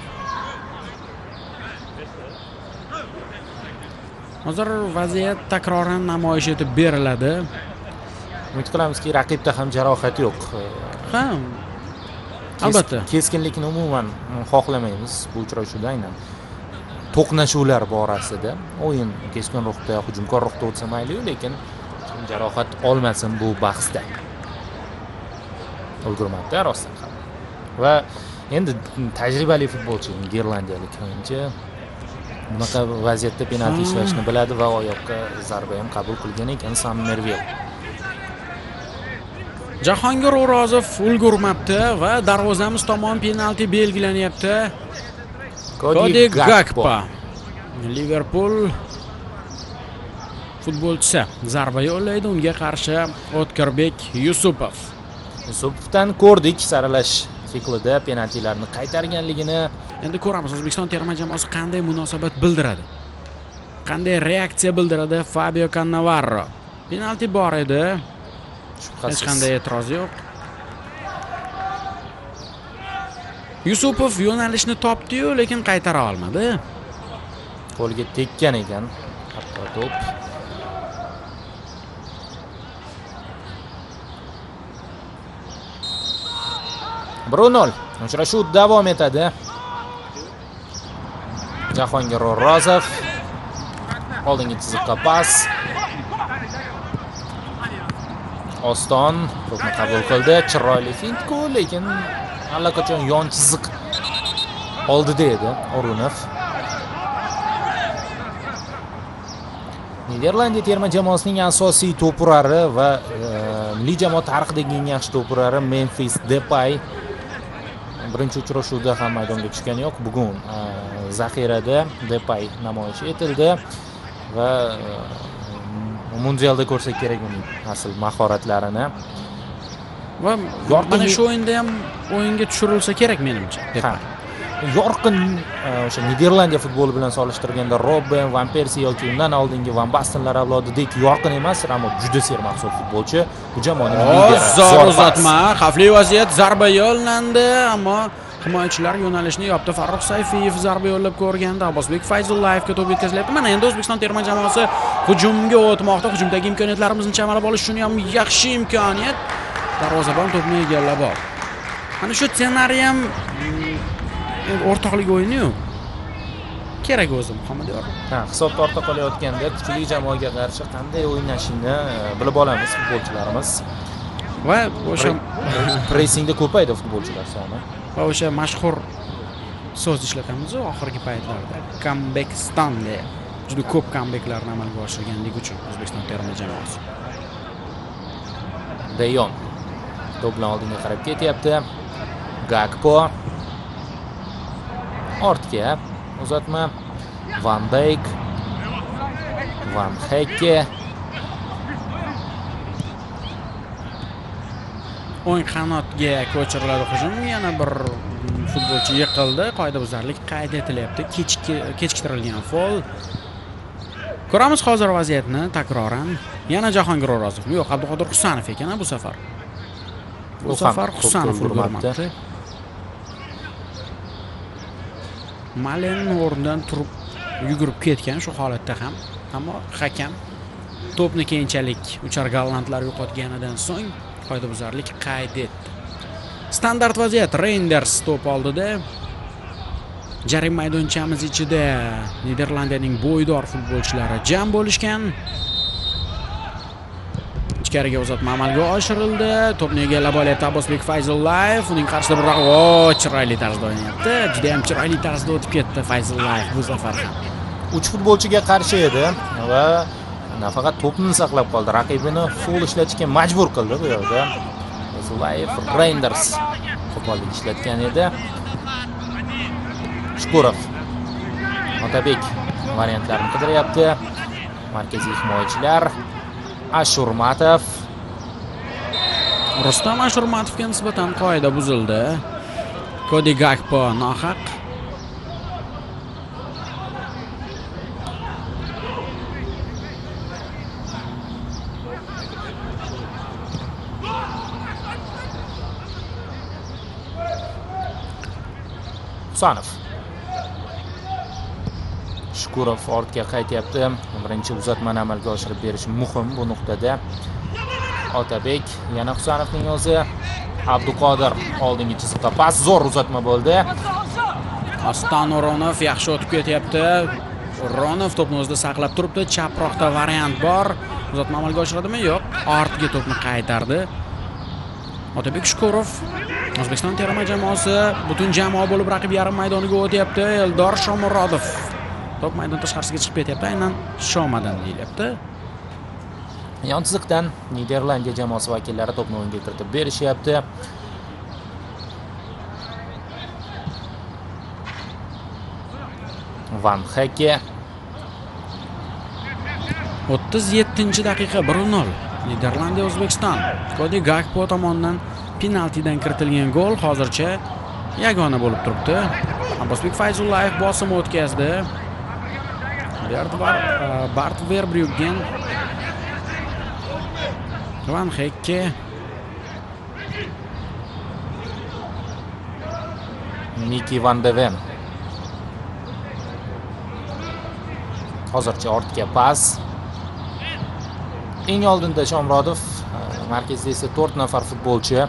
B: Hozir vaziyat takroran namoyish etib beriladi.
C: Umid qilamizki, raqibda ham jarohat yo'q.
B: Albatta.
C: Keskinlikni umuman xohlamaymiz bu uchrashuvda aynan. To'qnashuvlar borasida o'yin keskin ruhda, hujumkor ruhda o'tsa mayli-yu, lekin jarohat olmasin bu bahsda. Ulgurmadi rostdan ham. Va endi tajribali futbolchi, niderlandiyalik o'yinchi bunaqa vaziyatda penalti ishlashni biladi va oyoqqa zarba ham qabul qilgan ekan Sam Mervel.
B: Jahongir O'rozov ulgurmabdi va darvozamiz tomon penalti belgilanyapti. Cody Gakpo. Liverpool futbolchisi zarba yo'llaydi, unga qarshi O'tkirbek Yusupovdan
C: ko'rdik saralash siklida penaltilarni qaytarganligini.
B: Endi ko'ramiz O'zbekiston terma jamoasi qanday munosabat bildiradi. Qanday reaksiya bildiradi Fabio Cannavaro. Penalti bor edi. Hech qanday e'tiroz yo'q. Yusupov yo'nalishni topdi-yu, lekin qaytara olmadi.
C: Qo'lga tekkan ekan hatto to'p. Bruno uchrashuv davom etadi. Jahongir O'rozov oldingi chiziqqa pas. Oston to'pni qabul qildi. Chiroyli fintku, lekin allaqachon yon chiziq oldida edi O'runov. Niderlandiya terma jamoasining asosiy to'purari va milliy jamoa tarixidagi eng yaxshi to'purari Memphis Depay birinchi uchrashuvda ham maydonga tushgani yo'q. Bugun zaxirada Depay namoyish etildi. va mundialda ko'rsak kerak uning asl mahoratlarini.
B: Va mana shu o'yinda ham o'yinga tushirilsa kerak menimcha.
C: Ha. Yorqin o'sha Niderlandiya futboli bilan solishtirganda Robben, Van Persie yoki undan oldingi Van Bastenlar avlodidek yorqin emas, ammo juda sermahsul futbolchi. Bu jamoaning lideri.
B: Zo'r uzatma, xavfli vaziyat, zarba yo'llandi, ammo himoyachilar yo'nalishni yopdi. Farruh Sayfiyev zarba yo'llab ko'rganda Abbosbek Fayzullayevga to'p yetkazilyapti. Mana endi O'zbekiston terma jamoasi hujumga o'tmoqda. Hujumdagi imkoniyatlarimizni chamalab olish uchun ham yaxshi imkoniyat. Darvozabon to'pni egallab oldi. Mana shu ssenariy ham o'rtoqlik o'yini-yu. Kerak o'zi Muhammadiyor.
C: Ha, hisobda ortda qolayotganda kuchli jamoaga qarshi qanday o'ynashini bilib olamiz futbolchilarimiz.
B: Va o'sha
C: pressingda ko'paydi futbolchilar soni.
B: Va o'sha mashhur so'z ishlatamiz oxirgi paytlarda. Comebackistan deya. Juda ko'p comebacklarni amalga oshirganligi uchun O'zbekiston terma jamoasi.
C: De Jong to'p bilan oldinga qarab ketyapti. Gakpo ortga uzatma. Van Dijk, Van Hekke.
B: O'ng qanotga ko'chiriladi hujum. Yana bir futbolchi yiqildi. Qoidabuzarlik qayd etilyapti. Kechiktirilgan faol. Ko'ramiz hozir vaziyatni takroran. Yana Jahongir O'rozov. Yo'q, Abduqodir Husanov ekan bu safar. Bu safar Husanov urmoqda. Malen o'rnidan turib yugurib ketgan shu holatda ham, ammo hakam to'pni keyinchalik uchar gollandlar yo'qotganidan so'ng qoidabuzarlik qayd etdi. Standart vaziyat, Reinders to'p oldida. Jarim maydonchamiz ichida Niderlandiyaning bo'ydor futbolchilari jam bo'lishgan. Ichkariga uzatma amalga oshirildi. To'pni egallab olyapti Abbosbek Fayzullayev. Uning qarshida bir chiroyli tarzda o'ynayapti. Juda ham chiroyli tarzda o'tib ketdi Fayzullayev bu safar ham.
C: 3 futbolchiga qarshi edi va nafaqat to'pni saqlab qoldi, raqibini faol ishlatishga majbur qildi bu yerda. Fayzullayev Reinders qo'pollik ishlatgan edi. Shukurov Otabek variantlarini qidiryapti. Markaziy himoyachilar Ashurmatov.
B: Rustam Ashurmatovga nisbatan qoida buzildi. Cody Gakpo nohaq.
C: Husanov. Shukurov ortga qaytyapti. Birinchi uzatmani amalga oshirib berish muhim bu nuqtada. Otabek, yana Husanovning o'zi. Abduqodir oldingi chiziqqa pas, zo'r uzatma bo'ldi.
B: Aston O'ronov yaxshi o'tib ketyapti. O'ronov to'pni o'zida saqlab turibdi. Chaproqda variant bor. Uzatma amalga oshiradimi? Yo'q. Ortga to'pni qaytardi. Otabek Shukurov O'zbekiston terma jamoasi butun jamoa bo'lib raqib yarim maydoniga o'tyapti. Eldor Shomurodov to'p maydon tashqarisiga chiqib ketyapti. Aynan Shomadan deyilyapti.
C: Yon chiziqdan Niderlandiya jamoasi vakillari to'pni o'yinga kiritib berishyapti. Van Hekke
B: 37-daqiqa 1-0. Niderlandiya O'zbekiston. Cody Gakpo tomonidan penaltidan kiritilgan gol hozircha yagona bo'lib turibdi. Abbosbek Fayzullayev bosim o'tkazdi. Bart Verbruggen, Van Hekke,
C: Miki van de Ven. Hozircha ortga pas. Eng oldinda Shomurodov, markazda esa 4 nafar futbolchi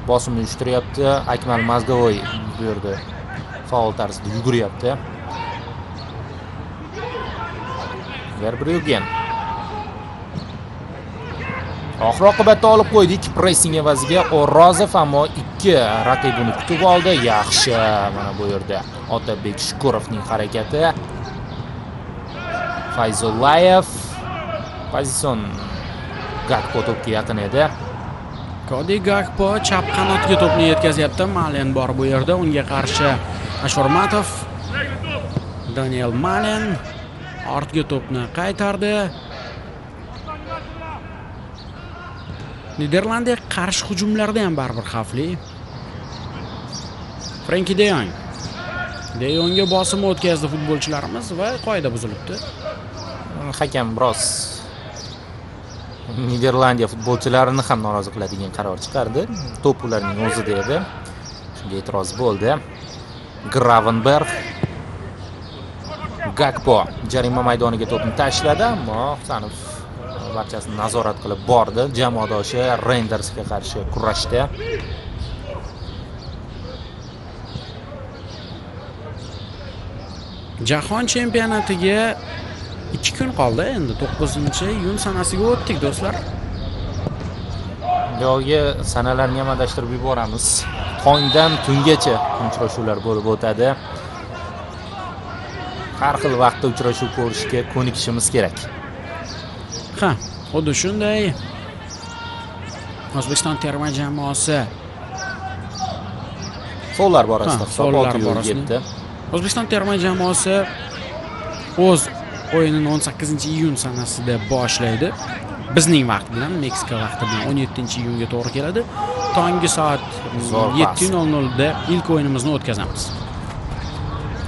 C: bosimni uyushtiryapti. Akmal Mazdovoy bu yerda faol tarzda yuguryapti. Verbruggen. Oxir-oqibatda olib qo'ydik pressing evaziga. O'rozov ammo 2 raqibini kutib oldi. Yaxshi, mana bu yerda Otabek Shukurovning harakati. Fayzullayev pozitsion Gakpo to'pga yaqin edi.
B: Cody Gakpo chap qanotga to'pni yetkazyapti. Malen bor bu yerda. Unga qarshi Ashurmatov, Daniel Malen ortga to'pni qaytardi. Niderlandiya qarshi hujumlarda ham baribir xavfli. Frenkie de Jong. De Jongga bosim o'tkazdi futbolchilarimiz va qoida buzilibdi.
C: Hakam biroz Niderlandiya futbolchilarini ham norozi qiladigan qaror chiqardi. To'p ularning o'zida edi. Shunga e'tiroz bo'ldi. Gravenberg Gakpo jarima maydoniga to'pni tashladi, ammo Husanov barchasini nazorat qilib bordi. Jamoadoshi Rendersga qarshi kurashdi.
B: Jahon chempionatiga 2 kun qoldi. Endi 9-iyun sanasiga o'tdik, do'stlar.
C: Yo'g'i sanalarni ham adashtirib yuboramiz. Tongdan tungacha uchrashuvlar bo'lib o'tadi. Har xil vaqtda uchrashuv ko'rishga ko'nikishimiz kerak.
B: Ha, xuddi shunday. O'zbekiston terma jamoasi
C: Sonlar borasida hisob ketdi.
B: O'zbekiston terma jamoasi o'z o'yinini 18-iyun sanasida boshlaydi. Bizning vaqt bilan, Meksika vaqti bilan 17-iyunga to'g'ri keladi. Tongi soat 7:00 da ilk o'yinimizni o'tkazamiz.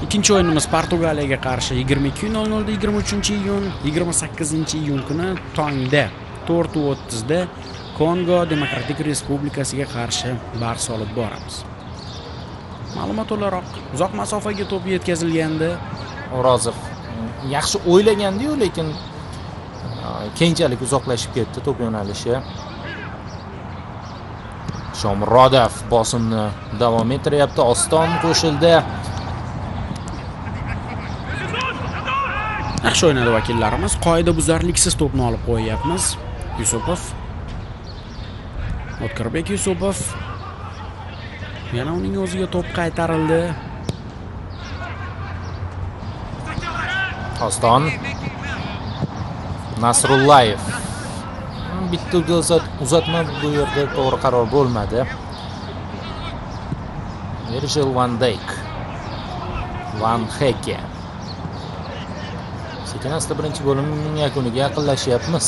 B: Ikkinchi o'yinimiz Portugaliyaga qarshi 22:00 da 23-iyun, 28-iyun kuni tongda 4:30 da Kongo Demokratik Respublikasiga qarshi bahs olib boramiz. Ma'lumot o'laroq uzoq masofaga to'p yetkazilganda
C: O'rozov yaxshi o'ylagandi-yu, lekin keyinchalik uzoqlashib ketdi to'p yo'nalishi. Shomurodov bosimni davom ettiryapti. Oston qo'shildi.
B: Yaxshi o'ynadi vakillarimiz. Qoida buzarliksiz to'pni olib qo'yapmiz. Yusupov. O'tkirbek Yusupov. Yana uning o'ziga to'p qaytarildi.
C: Oston. Nasrullayev. Bitta uzatma bu yerda to'g'ri qaror bo'lmadi. Virgil van Dijk. Van Heke. Sekin-asta birinchi bo'limning yakuniga yaqinlashyapmiz.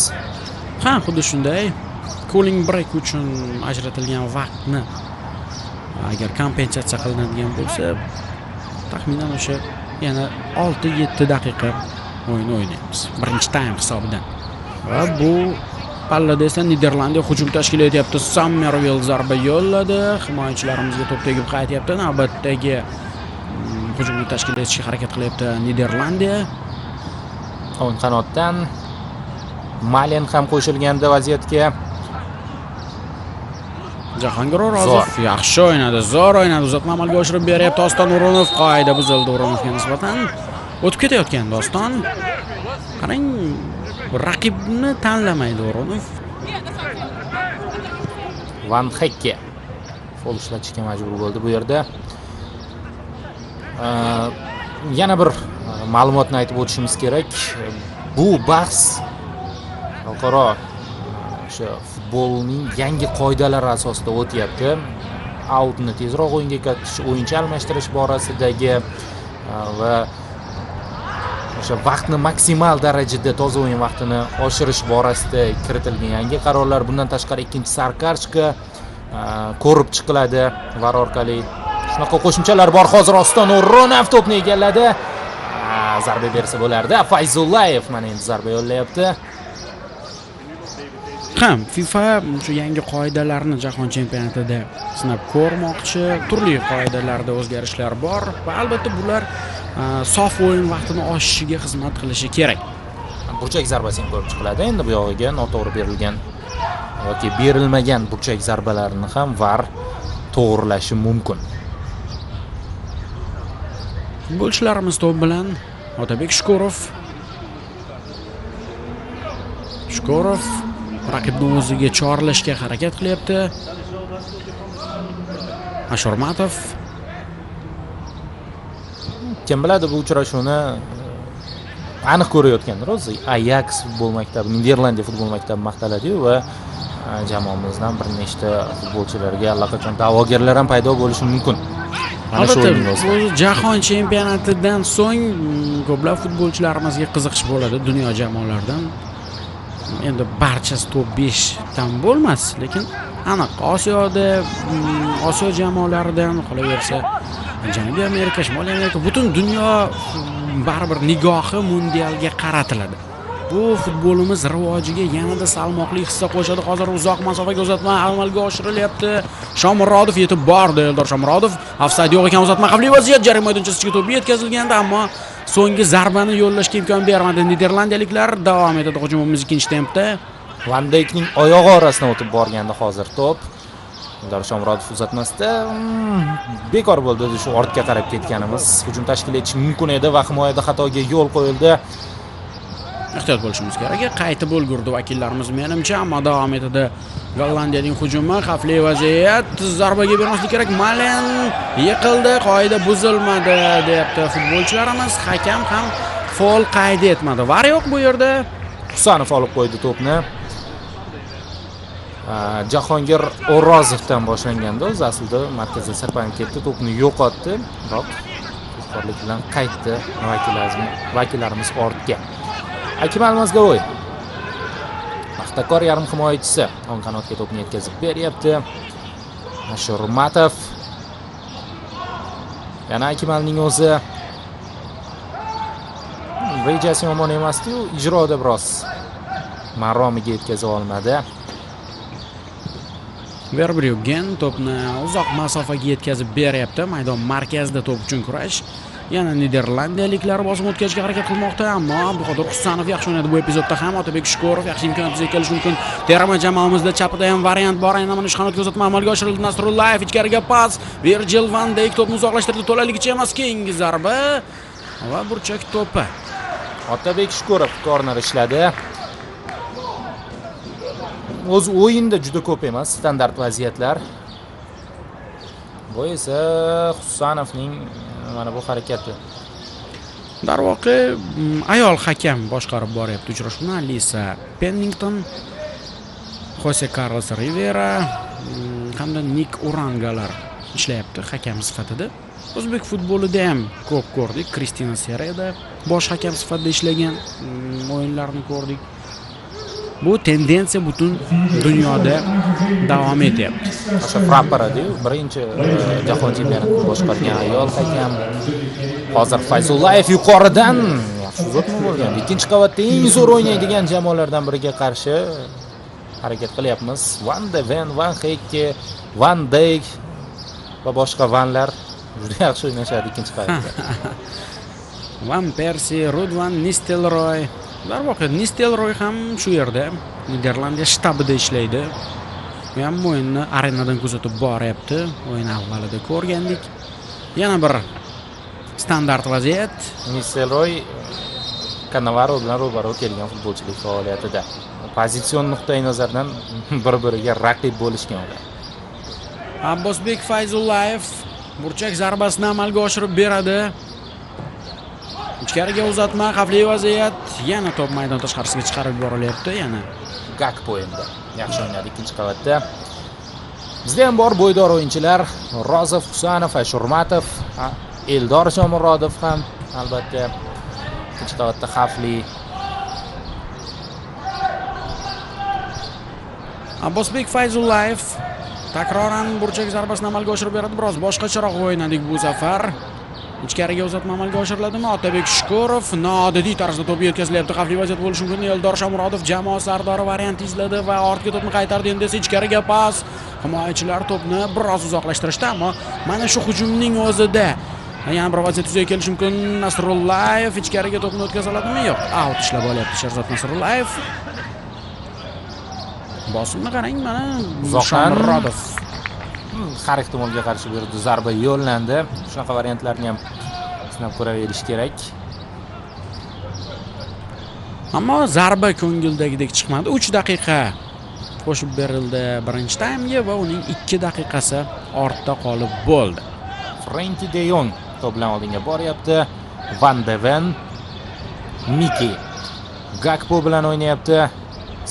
B: Ha, xuddi shunday. Cooling break uchun ajratilgan vaqtni agar kompensatsiya qilinadigan bo'lsa, taxminan o'sha yana 6-7 daqiqa o'yin o'ynaymiz. Birinchi taym hisobidan. Va bu pallada esa Niderlandiya hujum tashkil etyapti. Sommerville zarba yo'lladi. Himoyachilarimizga to'p tegib qaytyapti. Navbatdagi hujumni tashkil etishga harakat qilyapti Niderlandiya.
C: O'ng qanotdan Malen ham qo'shilganda vaziyatga.
B: Jahongir O'rozov yaxshi o'ynadi, zo'r o'ynadi. Uzatma amalga oshirib beryapti Oston O'runov. Qoida buzildi O'runovga nisbatan. O'tib ketayotgan Doston. Qarang, raqibni tanlamaydi O'runov.
C: Van Heke fol ishlatishga majbur bo'ldi bu yerda. Yana bir ma'lumotni aytib o'tishimiz kerak. Bu bahs xalqaro o'sha futbolning yangi qoidalari asosida o'tyapti. Outni tezroq o'yinga kiritish, o'yinchi almashtirish borasidagi va o'sha vaqtni maksimal darajada toza o'yin vaqtini oshirish borasida kiritilgan yangi qarorlar. Bundan tashqari ikkinchi sarkarchka ko'rib chiqiladi VAR orqali. Shunaqa qo'shimchalar bor. Hozir Oston O'runov to'pni egalladi. Zarba bersa bo'lardi. Fayzullayev mana endi zarba yo'llayapti.
B: Ham FIFA shu yangi qoidalarni jahon chempionatida sinab ko'rmoqchi. Turli qoidalarda o'zgarishlar bor va albatta bular sof o'yin vaqtini oshishiga xizmat qilishi kerak.
C: Burchak zarbasi ham ko'rib chiqiladi. Endi bu yog'iga noto'g'ri berilgan yoki berilmagan burchak zarbalarini ham VAR to'g'rilashi mumkin.
B: Futbolchilarimiz to'p bilan Otabek Shukurov raqibni o'ziga chorlashga harakat qilyapti. Ashurmatov.
C: Kim biladi bu uchrashuvni aniq ko'rayotgandir o'zi. Ajax futbol maktabi, Niderlandiya futbol maktabi maqtaladi-yu va jamoamizdan bir nechta futbolchilarga allaqachon da'vogarlar ham paydo bo'lishi mumkin. Mana shu o'yinning o'zi.
B: bu jahon chempionatidan so'ng ko'plab futbolchilarimizga qiziqish bo'ladi dunyo jamoalaridan. Endi barchasi top 5 dan bo'lmas, lekin aniq Osiyo jamoalaridan qolaversa, Janubiy Amerika, Shimoliy Amerika, butun dunyo baribir nigohi mundialga qaratiladi. Bu futbolimiz rivojiga yanada salmoqli hissa qo'shadi. Hozir uzoq masofaga uzatma amalga oshirilyapti. Shomurodov yetib bordi. Eldor Shomurodov ofsayd yo'q ekan, uzatma xavfli vaziyat, jarima maydonchasiga to'p yetkazilgandi, ammo so'nggi zarbani yo'llashga imkon bermadi. Niderlandiyaliklar davom etadi hujumimiz ikkinchi tempda.
C: Van Dijkning oyog'i orasidan o'tib borgandi hozir to'p. Eldor Shomurodov uzatmasida bekor bo'ldi shu ortga qarab ketganimiz. Hujum tashkil etish mumkin edi va himoyada xatoga yo'l qo'yildi.
B: Ehtiyot bo'lishimiz kerak. Qaytib bo'lgurdi vakillarimiz menimcha, ammo davom etadi. Gollandiyaning hujumi, xavfli vaziyat, zarbaga bermaslik kerak. Malen yiqildi, qoida buzilmadi, deyapti futbolchilarimiz. Hakam ham faol qayd etmadi. Var yo'q bu yerda.
C: Husanov olib qo'ydi to'pni. Jahongir O'rozovdan boshlanganda o'zi aslida markazda sirpanib ketdi, to'pni yo'qotdi, biroq tezkorlik bilan qaytdi vakillarimiz ortga. Akim Almazgovoy, Paxtakor yarim himoyachisi, o'ng qanotga to'pni yetkazib beryapti. Ashurmatov. Yana Akimalning o'zi rejasi yomon emasdi-yu, ijroda biroz maromiga yetkaza olmadi.
B: Verbruggen to'pni uzoq masofaga yetkazib beryapti. Maydon markazida to'p uchun kurash. Yana Niderlandiyaliklar bosim o'tkazishga harakat qilmoqda, ammo Abduqodir Husanov yaxshi o'ynadi bu epizodda ham. Otabek Shukurov yaxshi imkoniyatga kelishi mumkin. Terma jamoamizda chapida ham variant bor. Aynan mana shu qanotga uzatma amalga oshirildi. Nasrullayev ichkariga pas. Virgil van Dijk to'pni uzoqlashtirdi. To'laligicha emas, keyingi zarba va burchak to'pi.
C: Otabek Shukurov korner ishladi. O'z o'yinda juda ko'p emas standart vaziyatlar. Bu esa Husanovning mana bu harakati.
B: Darvoqe ayol hakam boshqarib boryapti uchrashuvni. Alisa Pennington, Jose Carlos Rivera hamda Nik Urangalar ishlayapti hakam sifatida. O'zbek futbolida ham ko'p ko'rdik. Kristina Sereda bosh hakam sifatida ishlagan o'yinlarni ko'rdik. Bu tendensiya butun dunyoda davom etyapti.
C: O'sha Frapparadiyu birinchi jahon chempionatini boshqargan ayol hakam. Hozir Fayzullayev yuqoridan yaxshi uzatma bo'lgan. Ikkinchi qavatda eng zo'r o'ynaydigan jamoalardan biriga qarshi harakat qilyapmiz. Van de Ven, Van Heyke, Van Dijk va boshqa vanlar juda yaxshi o'ynashadi ikkinchi qavatda.
B: Van Persie, Ruud van Nistelrooy. Darvoqe Nistelrooy ham shu yerda Niderlandiya shtabida ishlaydi. U ham o'yinni arenadan kuzatib boryapti. O'yin avvalida ko'rgandik. Yana bir standart vaziyat.
C: Nistelrooy Cannavaro bilan ro'baro kelgan futbolchilik faoliyatida pozitsion nuqtai nazardan bir-biriga raqib bo'lishgan ular.
B: Abbosbek Fayzullayev burchak zarbasini amalga oshirib beradi. Ichkariga uzatma, xavfli vaziyat, yana to'p maydon tashqarisiga chiqarib yuborilyapti. Yana
C: Gakpo endi yaxshi o'ynadi ikkinchi qavatda. Bizda ham bor bo'ydor o'yinchilar: Rozov, Husanov, Ashurmatov, Eldor Shomurodov ham albatta ikkinchi qavatda xavfli.
B: Abbosbek Fayzullayev takroran burchak zarbasini amalga oshirib beradi. Biroz boshqacharoq o'ynadik bu safar. Ichkariga uzatma amalga oshiriladimi? Otabek Shukurov noodatiy tarzda to'p yetkazilyapti. Xavfli vaziyat bo'lishi mumkin. Eldor Shomurodov jamoa sardori variant izladi va ortga to'pni qaytardi. Endi esa ichkariga pas. Himoyachilar to'pni biroz uzoqlashtirishdi, ammo mana shu hujumning o'zida yana bir vaziyat yuzaga kelishi mumkin. Nasrullayev ichkariga to'pni o'tkaza oladimi? Yo'q. Out ishlab olyapti Sherzod Nasrullayev. Bosimni qarang, mana Shomurodov
C: har ehtimolga qarshi bu yerda zarba yo'llandi. Shunaqa variantlarni ham sinab ko'raverish kerak.
B: Ammo zarba ko'ngildagidek chiqmadi. 3 daqiqa qo'shib berildi birinchi taymga va uning 2 daqiqasi ortda qolib bo'ldi.
C: Frenkie de Jong to'p bilan oldinga boryapti. Van de Ven, Miki Gakpo bilan o'ynayapti.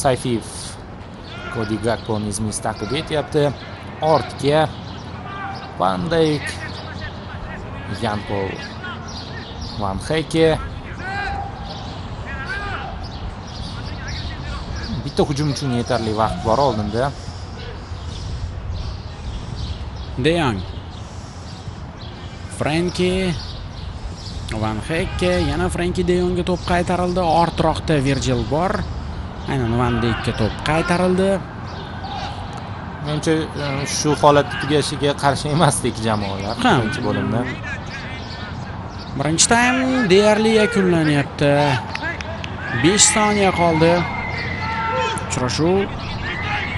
C: Sayfiyev Cody Gakpo'ni izmiz taqib etyapti. Ortga Van Dijk, Jan-Pol Van Heyke. Bitta hujum uchun yetarli vaqt bor oldinda.
B: De Jong, Frenkie Van Heyke, yana Frenkie De Jongga to'p qaytarildi. Ortroqda Virgil bor. Aynan Van Dijkga to'p qaytarildi.
C: Menimcha shu holatda tugashiga qarshi emasdik jamoalar birinchi bo'limda.
B: Birinchi taym deyarli yakunlanyapti. 5 soniya qoldi. Uchrashuv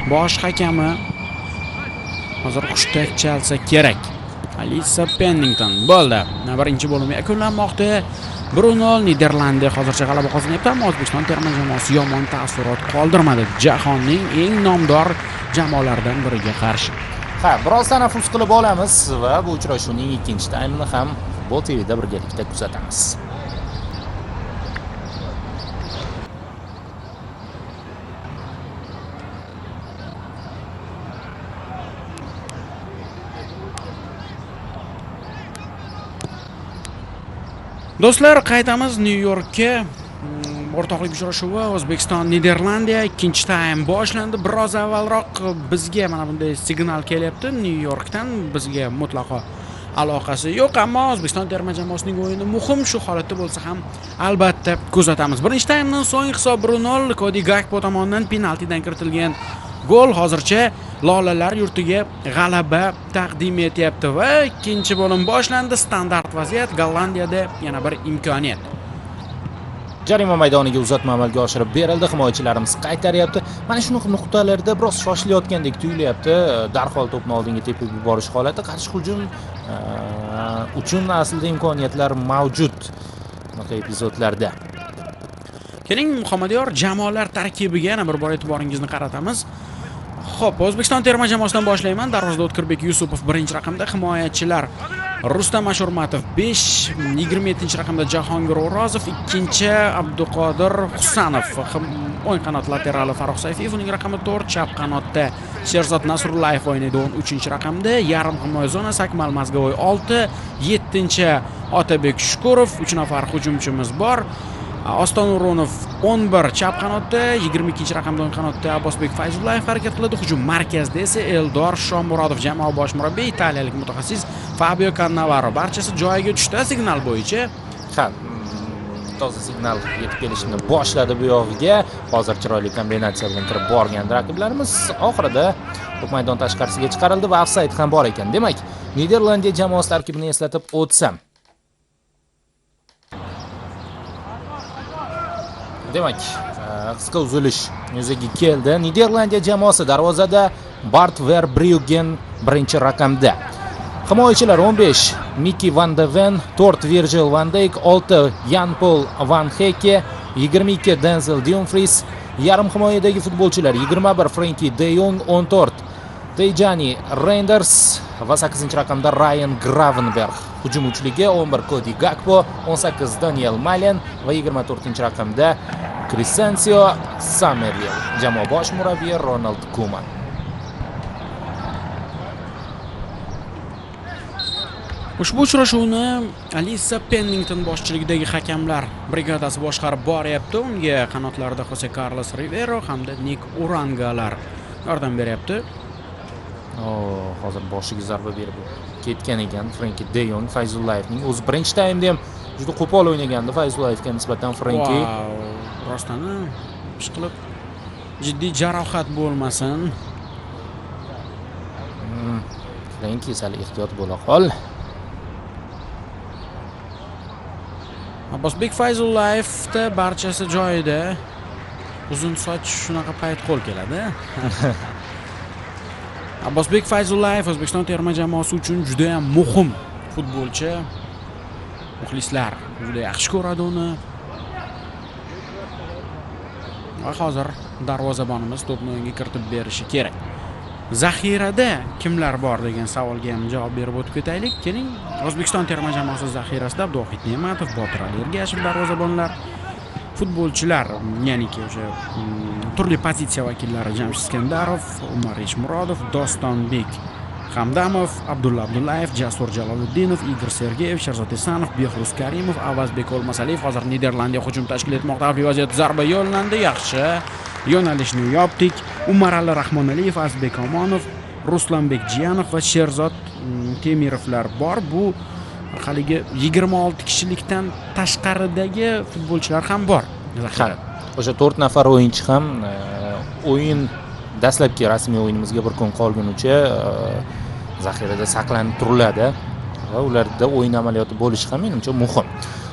B: bosh hakami hozir hushtak chalsa kerak. Alisa Pennington bo'ldi. Birinchi bo'lim yakunlanmoqda. 1-0 Niderlandiya hozircha g'alaba qozonyapti, ammo O'zbekiston terma jamoasi yomon taassurot qoldirmadi. Jahonning eng nomdor jamoalaridan biriga qarshi.
C: Ha, biroz tanaffus qilib olamiz va bu uchrashuvning ikkinchi taymini ham Futbol TVda birgalikda kuzatamiz.
B: Do'stlar, qaytamiz Nyu-Yorkka. O'rtoqlik uchrashuvi O'zbekiston Niderlandiya ikkinchi taym boshlandi. Biroz avvalroq bizga mana bunday signal kelyapti Nyu-Yorkdan. Bizga mutlaqo aloqasi yo'q, ammo O'zbekiston terma jamoasining o'yini muhim. Shu holatda bo'lsa ham albatta kuzatamiz. Birinchi taymdan so'ng hisob 1-0 Cody Gakpo tomonidan penaltidan kiritilgan gol hozircha lolalar yurtiga g'alaba taqdim etyapti va ikkinchi bo'lim boshlandi. Standart vaziyat, Gollandiyada yana bir imkoniyat.
C: Jarima maydoniga uzatma amalga oshirib berildi. Himoyachilarimiz qaytaryapti. Mana shunaqa nuqtalarda biroz shoshilayotgandek tuyulyapti. Darhol to'pni oldinga tepib yuborish holati, qarshi hujum uchun aslida imkoniyatlar mavjud bunaqa epizodlarda.
B: Keling, Muhammadiyor jamoalar tarkibiga yana bir bor e'tiboringizni qaratamiz. Xo'p, O'zbekiston terma jamoasidan boshlayman. Darvozada O'tkirbek Yusupov birinchi raqamda, himoyachilar Rustam Ashurmatov 5, 27-raqamda Jahongir O'rozov, 2-Abduqodir Husanov, o'ng qanot laterali Farruh Sayfiyev, uning raqami 4, chap qanotda Sherzod Nasrullayev o'ynaydi 13-raqamda, yarim himoya zonasi Akmal Mazgavoy 6, 7-Otabek Shukurov, 3 nafar hujumchimiz bor. Oston O'ronov 11 chap qanotda, 22-raqamda o'ng qanotda Abbosbek Fayzullayev harakat qiladi. Hujum markazida esa Eldor Shomurodov, jamoa bosh murabbiyi italiyalik mutaxassis Fabio Cannavaro. Barchasi joyiga tushdi signal bo'yicha.
C: Ha, toza signal yetib kelishni boshladi bu yog'iga. Hozir chiroyli kombinatsiya bilan kirib borgan raqiblarimiz oxirida to'p maydon tashqarisiga chiqarildi va ofsayd ham bor ekan. Demak, Niderlandiya jamoasi tarkibini eslatib o'tsam. Demak, qisqa uzilish yuzaga keldi. Niderlandiya jamoasi darvozada Bart Verbruggen birinchi raqamda. Himoyachilar 15 Mickey van de Ven, 4 Virgil van Dijk, 6 Jan-Pol Van Heyke, 22 Denzel Dumfries. Yarim himoyadagi futbolchilar 21 Frenkie De Jong, 14 Tejani Reinders va 8-raqamda Ryan Gravenberg. Hujum uchligiga 11 Cody Gakpo, 18 Daniel Malen va 24-raqamda Crescencio Summerville. Jamoa bosh murabbiyi Ronald Koeman.
B: Ushbu uchrashuvni Alisa Pennington boshchiligidagi hakamlar brigadasi boshqarib boryapti. Unga qanotlarda Jose Carlos Rivero hamda Nik Urangalar yordam beryapti.
C: Hozir boshiga zarba berib ketgan ekan Frenkie De Jong. Fayzullayevning o'zi birinchi taymda ham juda qo'pol o'ynagandi Fayzullayevga nisbatan Frenkie.
B: Rostdan ishqilib jiddiy jarohat bo'lmasin.
C: Frenkie sal ehtiyot bo'la qol.
B: Abbosbek Fayzullayevda barchasi joyida. Uzun soch shunaqa payt qo'l keladi. Abbosbek Fayzullayev O'zbekiston terma jamoasi uchun juda ham muhim futbolchi. Muxlislar juda yaxshi ko'radi uni. Va hozir darvozabonimiz to'pni o'yinga kiritib berishi kerak. Zaxirada kimlar bor degan savolga ham javob berib o'tib ketaylik. Keling, O'zbekiston terma jamoasi zaxirasida Abduvohid Ne'matov, Botir Ali Ergashev darvozabonlar. Futbolchilar, ya'niki o'sha turli pozitsiya vakillari Jamshid Iskandarov, Umar Eshmurodov, Dostonbek Hamdamov, Abdulla Abdullayev, Jasur Jaloliddinov, Igor Sergeyev, Sherzod Esanov, Behruz Karimov, Avazbek Olmasaliyev hozir Niderlandiya hujum tashkil etmoqda. Xavfli vaziyat, zarba yo'llandi, yaxshi. Yo'nalishni yopdik. Umarali Rahmonaliyev, Azbek Omonov, Ruslanbek Jiyanov va Sherzod Temirovlar bor. Bu haligi 26 kishilikdan tashqaridagi futbolchilar ham bor.
C: O'sha 4 nafar o'yinchi ham o'yin dastlabki rasmiy o'yinimizga bir kun qolgunicha zaxirada saqlanib turiladi va ularda o'yin amaliyoti bo'lishi ham menimcha muhim.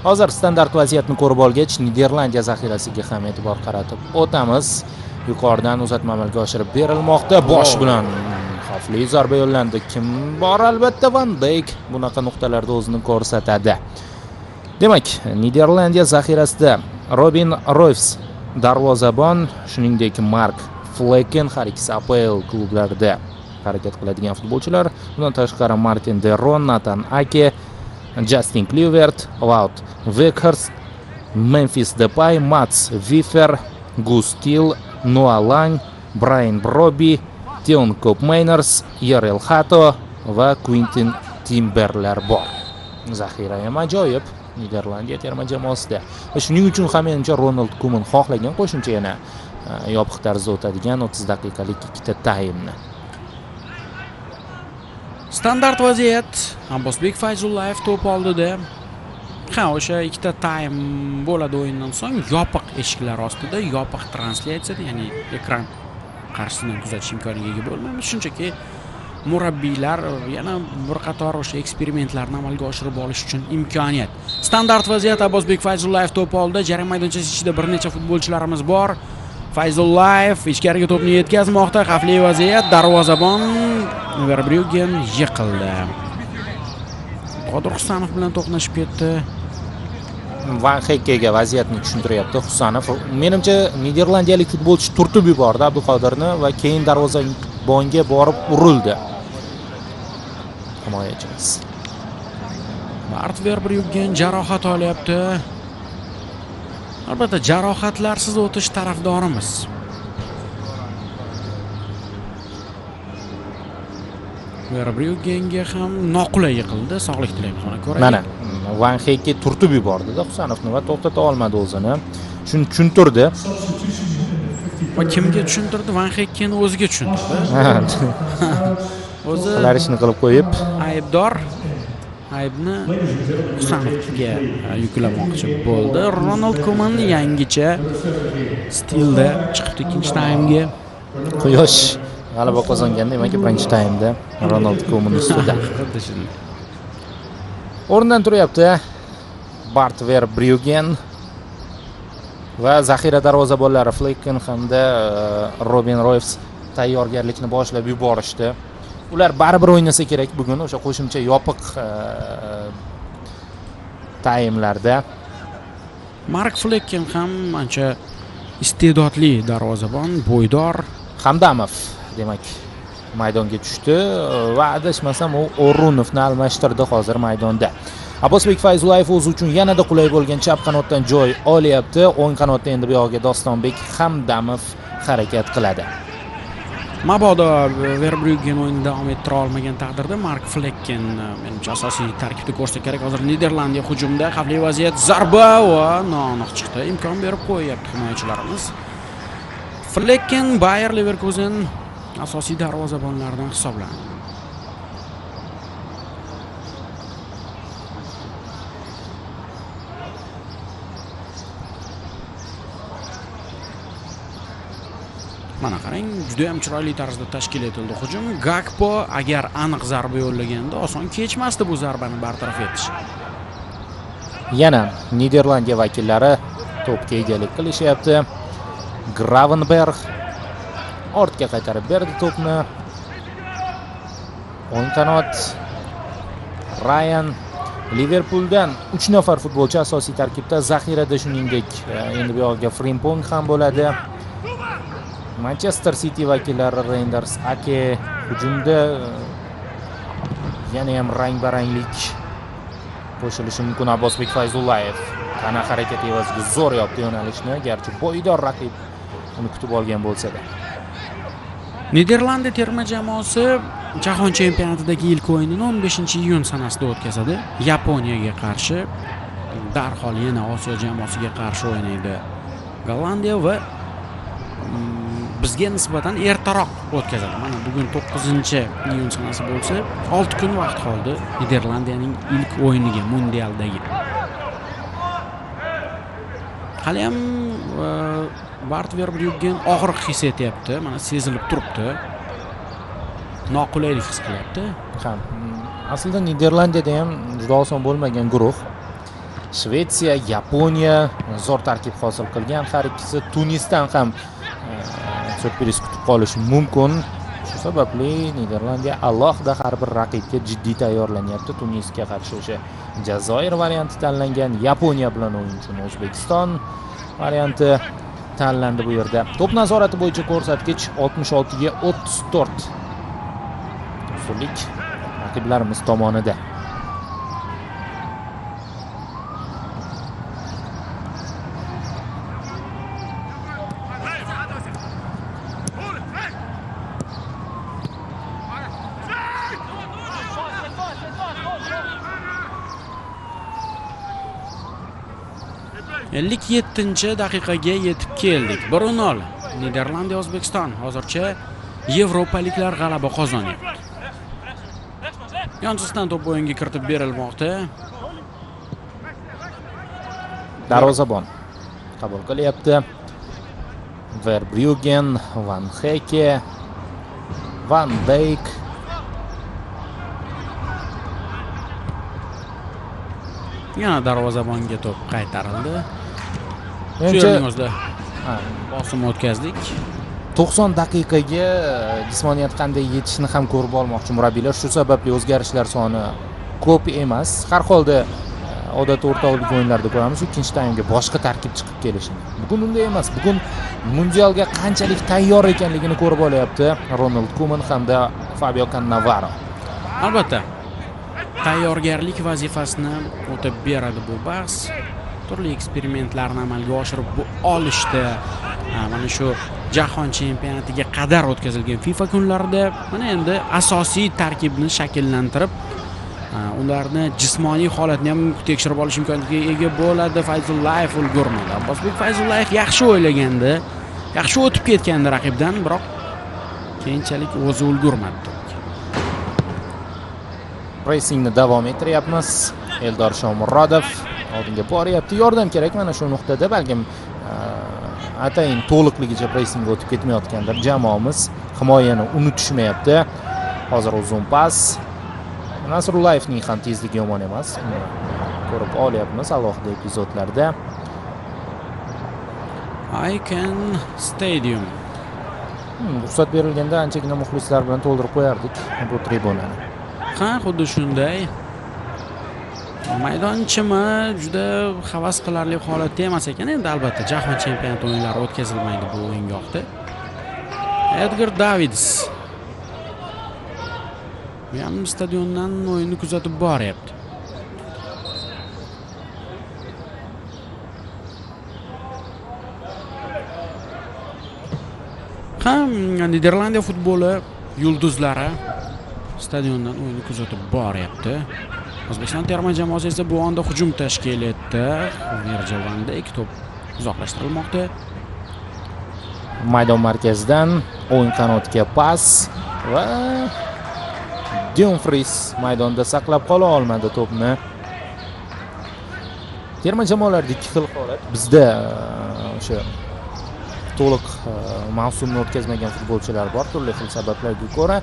C: Hozir standart vaziyatni ko'rib olgach, Niderlandiya zaxirasiga ham e'tibor qaratib o'tamiz. Yuqoridan uzatma amalga oshirib berilmoqda. Bosh bilan xavfli zarba yo'llandi. Kim bor? Albatta Van Dijk bunaqa nuqtalarda o'zini ko'rsatadi. Demak, Niderlandiya zaxirasida Robin Royfs darvozabon, shuningdek Mark Flecken har ikkisi APL klublarida harakat qiladigan futbolchilar. Bundan tashqari Martin de Roon, Nathan Ake, Justin Kluivert, Wout Weghorst, Memphis Depay, Mats Wiefer, Gus Til, Noah Lang, Brian Brobby, Tion Koopmeiners, Yerel Hato va Quintin Timberlar bor. Zaxira ham ajoyib Niderlandiya terma jamoasida. Va shuning uchun ham menimcha Ronald Koeman xohlagan qo'shimcha yana yopiq tarzda o'tadigan 30 daqiqalik ikkita taymni.
B: Standart vaziyat. Abbosbek Fayzullayev to'p oldida. O'sha ikkita taym bo'ladi o'yindan so'ng yopiq eshiklar ostida, yopiq translyatsiyada, ya'ni ekran qarshisidan kuzatish imkoniga ega bo'lmaymiz. Shunchaki murabbiylar yana bir qator o'sha eksperimentlarni amalga oshirib olish uchun imkoniyat. Standart vaziyat. Abbosbek Fayzullayev to'p oldida, jarima maydonchasi ichida bir necha futbolchilarimiz bor. Fayzullayev ichkariga to'pni yetkazmoqda. Xavfli vaziyat. Darvozabon Verbruggen yiqildi. Qodir Husanov bilan to'qnashib ketdi.
C: Van Hekkega vaziyatni tushuntiryapti Husanov. Menimcha niderlandiyalik futbolchi turtib yubordi Abduqodirni va keyin darvozabonga borib urildi. Himoyachimiz
B: Bart Verbruggen jarohat olyapti. Albatta jarohatlarsiz o'tish tarafdorimiz. Verbruggenga ham noqulay yiqildi. Sog'lik tilaymiz. Mana ko'raylik.
C: Mana Van Hekke turtib yubordi-da Husanovni va to'xtata olmadi o'zini. Shuni tushuntirdi.
B: Va kimga tushuntirdi? Van Hekkeni o'ziga tushuntirdi. O'zi
C: qilar ishni qilib qo'yib,
B: aybdor aybni Husanovga yuklamoqchi bo'ldi. Ronald Koeman yangicha stilda chiqibdi ikkinchi taymga.
C: Quyosh g'alaba qozongan, demak birinchi taymda Ronald Koeman ustida. O'rnidan turyapti Bart Verbruggen va zaxira darvozabonlari Flecken hamda Robin Royfs tayyorgarlikni boshlab yuborishdi. Ular baribir o'ynasa kerak bugun o'sha qo'shimcha yopiq taymlarda.
B: Mark Flecken ham ancha iste'dodli darvozabon, bo'ydor.
C: Hamdamov demak maydonga tushdi va adashmasam u O'runovni almashtirdi hozir maydonda. Abbosbek Fayzullayev o'zi uchun yanada qulay bo'lgan chap qanotdan joy olyapti. O'ng qanotda endi bu yoqqa Dostonbek Hamdamov harakat qiladi.
B: Mabodo Verbruggen o'yinda davom ettira olmagan taqdirda Mark Flecken menimcha asosiy tarkibda ko'rsa kerak. Hozir Niderlandiya hujumda xavfli vaziyat, zarba va noaniq chiqdi. Imkon berib qo'yapti himoyachilarimiz. Flecken Bayer Leverkusen asosiy darvozabonlardan hisoblanadi. Mana qarang, juda ham chiroyli tarzda tashkil etildi hujum. Gakpo agar aniq zarba yo'llaganda oson kechmasdi bu zarbani bartaraf etish.
C: Yana Niderlandiya vakillari to'pga egalik qilishyapti. Gravenberg ortga qaytarib berdi to'pni. O'ng qanot Ryan Liverpooldan 3 nafar futbolchi asosiy tarkibda, zaxirada shuningdek endi bu yoqqa Frimpong ham bo'ladi. Manchester City vakillari Reinders Ake hujumda yana ham rang-baranglik qo'shilishi mumkin. Abbosbek Fayzullayev qana harakat evaziga zo'r yopdi yo'nalishni, garchi bo'ydor raqib uni kutib olgan bo'lsa-da.
B: Niderlandiya terma jamoasi Jahon chempionatidagi ilk o'yinini 15-iyun sanasida o'tkazadi. Yaponiyaga qarshi. Darhol yana Osiyo jamoasiga qarshi o'ynaydi Gollandiya va bizga nisbatan ertaroq o'tkazadi. Mana bugun 9-iyun sanasi bo'lsa, 6 kun vaqt qoldi Niderlandiyaning ilk o'yiniga mundialdagi. Hali ham Bart Verbruggen og'riq his etyapti. Mana sezilib turibdi. Noqulaylik his qilyapti.
C: Ha, aslida Niderlandiyada ham juda oson bo'lmagan guruh. Shvetsiya, Yaponiya zo'r tarkib hosil qilgan. Har ikkisi Tunisdan ham surpriz kutib qolishi mumkin. Shu sababli Niderlandiya alohida har bir raqibga jiddiy tayyorlanyapti. Tunisga qarshi o'sha Jazoir varianti tanlangan, Yaponiya bilan o'yin uchun O'zbekiston varianti tanlandi bu yerda. To'p nazorati bo'yicha ko'rsatkich 66 ga 34. Ustunlik raqiblarimiz tomonida.
B: Ellik 7-daqiqaga yetib keldik. 1-0. Niderlandiya O'zbekiston hozircha yevropaliklar g'alaba qozonyapti. Yonsizdan to'p o'yinga kiritib berilmoqda.
C: Darvozabon qabul qilyapti. Verbruggen, Van Heke, Van Dijk.
B: Yana darvozabonga to'p qaytarildi.
C: Menimcha
B: o'zida bosim o'tkazdik.
C: 90 daqiqaga jismoniyat qanday yetishini ham ko'rib olmoqchi murabbiylar. Shu sababli o'zgarishlar soni ko'p emas. Har holda odatda o'rtoqlik o'yinlarida ko'ramiz, ikkinchi taymga boshqa tarkib chiqib kelishi. Bugun unday emas. Bugun mundialga qanchalik tayyor ekanligini ko'rib olyapti Ronald Koeman hamda Fabio Cannavaro.
B: Albatta, tayyorgarlik vazifasini o'tab beradi bu bahs. Turli eksperimentlarni amalga oshirib olishda mana shu Jahon chempionatiga qadar o'tkazilgan FIFA kunlarida mana endi asosiy tarkibni shakllantirib, ularni jismoniy holatni ham tekshirib olish imkoniga ega bo'ladi. Fayzullayev ulgurmadi. Abbosbek Fayzullayev yaxshi o'ylagandi, yaxshi o'tib ketgandi raqibdan, biroq keyinchalik o'zi ulgurmadi.
C: Racingni davom ettiryapmiz. Eldor Shomurodov oldinga boryapti. Yordam kerak mana shu nuqtada, balkim atayin to'liqligicha pressingga o'tib ketmayotgandir jamoamiz. Himoyani unutishmayapti. Hozir uzun pas. Nasrullayevning ham tezligi yomon emas. Ko'rib olyapmiz alohida epizodlarda.
B: Icon Stadium.
C: Ruxsat berilganda anchagina muxlislar bilan to'ldirib qo'yardik bu tribunani.
B: Ha, xuddi shunday. Maydonchimi juda havas qilarli holatda emas ekan. Endi albatta Jahon chempionati o'yinlari o'tkazilmaydi bu o'yingohda. Edgar Davids bu ham stadiondan o'yinni kuzatib boryapti. Niderlandiya futboli yulduzlari stadiondan o'yinni kuzatib boryapti. O'zbekiston terma jamoasi esa bu onda hujum tashkil etdi. Virgil van Dijk to'p uzoqlashtirilmoqda.
C: Maydon markazidan o'yin qanotiga pas va Dumfries maydonda saqlab qola olmadi to'pni. Terma jamoalarda ikki xil holat. Bizda o'sha to'liq mavsumni o'tkazmagan futbolchilar bor turli xil sabablarga ko'ra.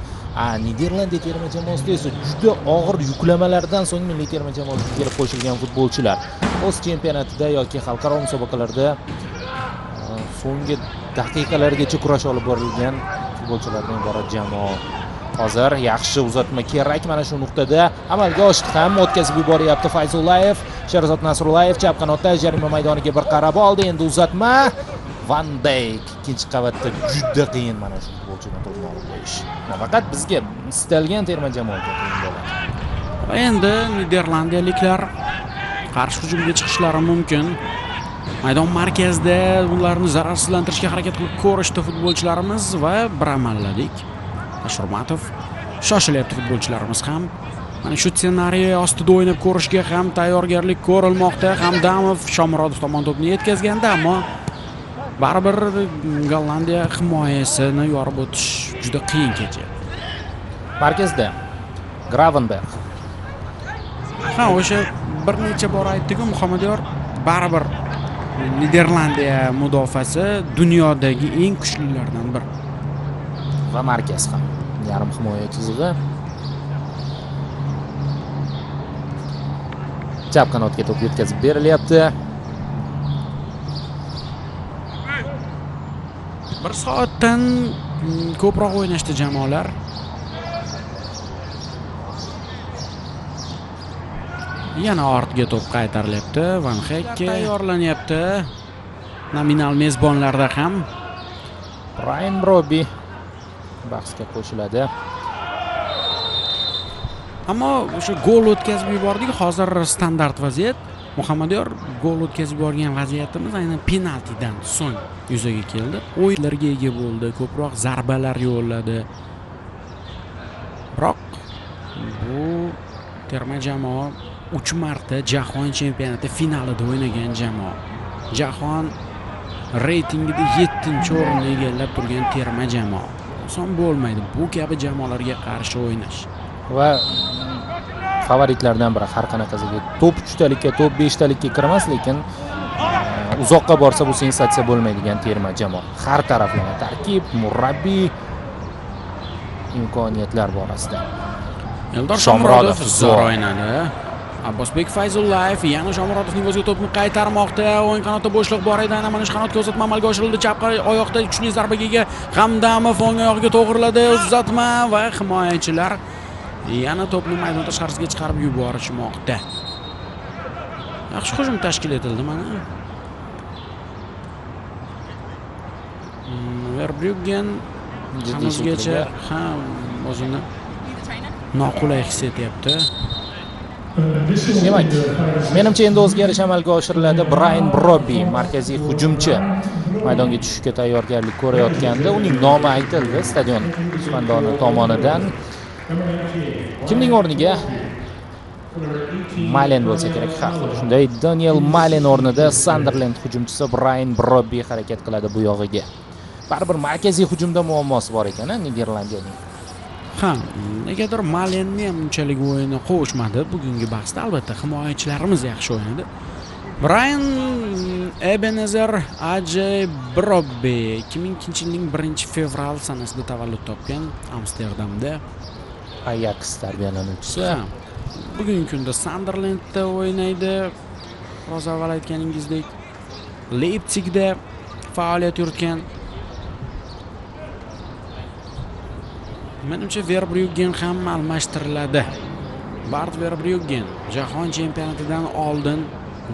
C: Niderlandiya terma jamoasida esa juda og'ir yuklamalardan so'ng milliy terma jamoasiga kelib qo'shilgan futbolchilar. O'z chempionatida yoki xalqaro musobaqalarda so'nggi daqiqalargacha kurash olib borilgan futbolchilardan iborat jamoa. Hozir yaxshi uzatma kerak. Mana shu nuqtada amalga oshdi ham, o'tkazib yuboryapti Fayzullayev. Sherzod Nasrullayev chap qanotda jarima maydoniga bir qarab oldi. Endi uzatma. Van Dijk ikkinchi qavatda juda qiyin mana shu futbolchini to'pni olib qo'yish. Faqat bizga istalgan terma jamoaga qiyin bo'ladi.
B: Endi niderlandiyaliklar qarshi hujumga chiqishlari mumkin. Maydon markazida ularni zararsizlantirishga harakat qilib ko'rishdi futbolchilarimiz va bir amalladik. Ashurmatov Shoshilyapti futbolchilarimiz ham. Mana shu ssenariy ostida o'ynab ko'rishga ham tayyorgarlik ko'rilmoqda. Hamdamov Shomurodov tomon to'pni yetkazganda, ammo baribir Gollandiya himoyasini yorib o'tish juda qiyin kechyapti.
C: Markazda Gravenberg.
B: Ha, o'sha bir necha bor aytdik-ku, Muhammadiyor baribir Niderlandiya mudofaasi dunyodagi eng kuchlilardan biri.
C: Va markaz ham. Yarim himoya chizig'i. Chap qanotga to'p yetkazib berilyapti.
B: Bir soatdan ko'proq o'ynashdi jamoalar. Yana ortga to'p qaytarilyapti. Van Hekke tayyorlanyapti. Nominal mezbonlarda ham
C: Brian Brobby bahsga qo'shiladi.
B: ammo o'sha gol o'tkazib yubordik. Hozir standart vaziyat. Muhammadiyor gol o'tkazib yuborgan vaziyatimiz aynan penaltidan so'ng yuzaga keldi. O'yinlarga ega bo'ldi, ko'proq zarbalar yo'lladi. Biroq bu terma jamoa 3 marta Jahon chempionati finalida o'ynagan jamoa. Jahon reytingida 7-o'rinni egallab turgan terma jamoa. Oson bo'lmaydi bu kabi jamoalarga qarshi o'ynash.
C: Va favoritlardan biri har qanaqasiga to'p 3talikka, to'p 5talikka kirmas, lekin uzoqqa borsa bu sensatsiya bo'lmaydigan terma jamoa. Har taraflama tarkib, murabbiy imkoniyatlar borasida.
B: Eldor Shomurodov zo'r o'ynadi. Abbosbek Fayzullayev yana Shomurodovning o'ziga to'pni qaytarmoqda. O'yin qanotda bo'shliq bor edi. Ana mana shu qanotga uzatma amalga oshirildi. Chap oyoqda kuchli zarbaga ega Hamdamov o'ng oyog'iga to'g'riladi. Uzatma va himoyachilar yana to'pni maydon tashqarisiga chiqarib yuborishmoqda. Yaxshi hujum tashkil etildi mana. Verbruggen hanuzgacha ham o'zini noqulay his etyapti.
C: Demak, menimcha endi o'zgarish amalga oshiriladi. Brian Brobby, markaziy hujumchi, maydonga tushishga tayyorgarlik ko'rayotganda uning nomi aytildi stadion suxandoni tomonidan. Kimning o'rniga? Malen bo'lsa kerak. Ha, shunday. Daniel Malen o'rnida Sunderland hujumchisi Brian Brobby harakat qiladi bu yog'iga. Baribir markaziy hujumda muammosi bor ekan, Niderlandiyaning.
B: Ha, negadir Malenni ham unchalik o'yini qo'shmadi bugungi bahsda. Albatta, himoyachilarimiz yaxshi o'ynadi. Brian Ebenezer Ajay Brobby 2002-yilning 1-fevral sanasida tavallud topgan Amsterdamda.
C: Ajax tarbiyalanuvchisi.
B: Bugungi kunda Sunderlandda o'ynaydi. Biroz avval aytganingizdek Leipzigda faoliyat yuritgan. Menimcha Verbruggen ham almashtiriladi. Bart Verbruggen Jahon chempionatidan oldin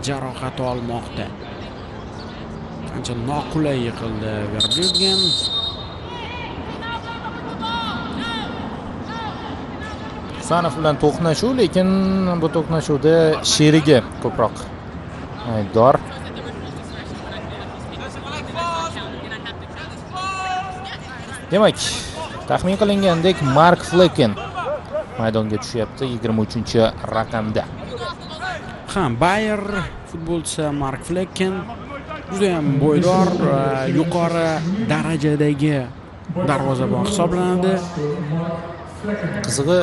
B: jarohat olmoqda. Qancha noqulay yiqildi Verbruggen.
C: Sanov bilan to'qnashuv, lekin bu to'qnashuvda sherigi ko'proq aybdor. Demak, taxmin qilingandek Mark Flecken maydonga tushyapti 23-raqamda.
B: Ha, Bayer futbolchisi Mark Flecken juda ham bo'ydor, yuqori darajadagi darvozabon hisoblanadi.
C: Qizig'i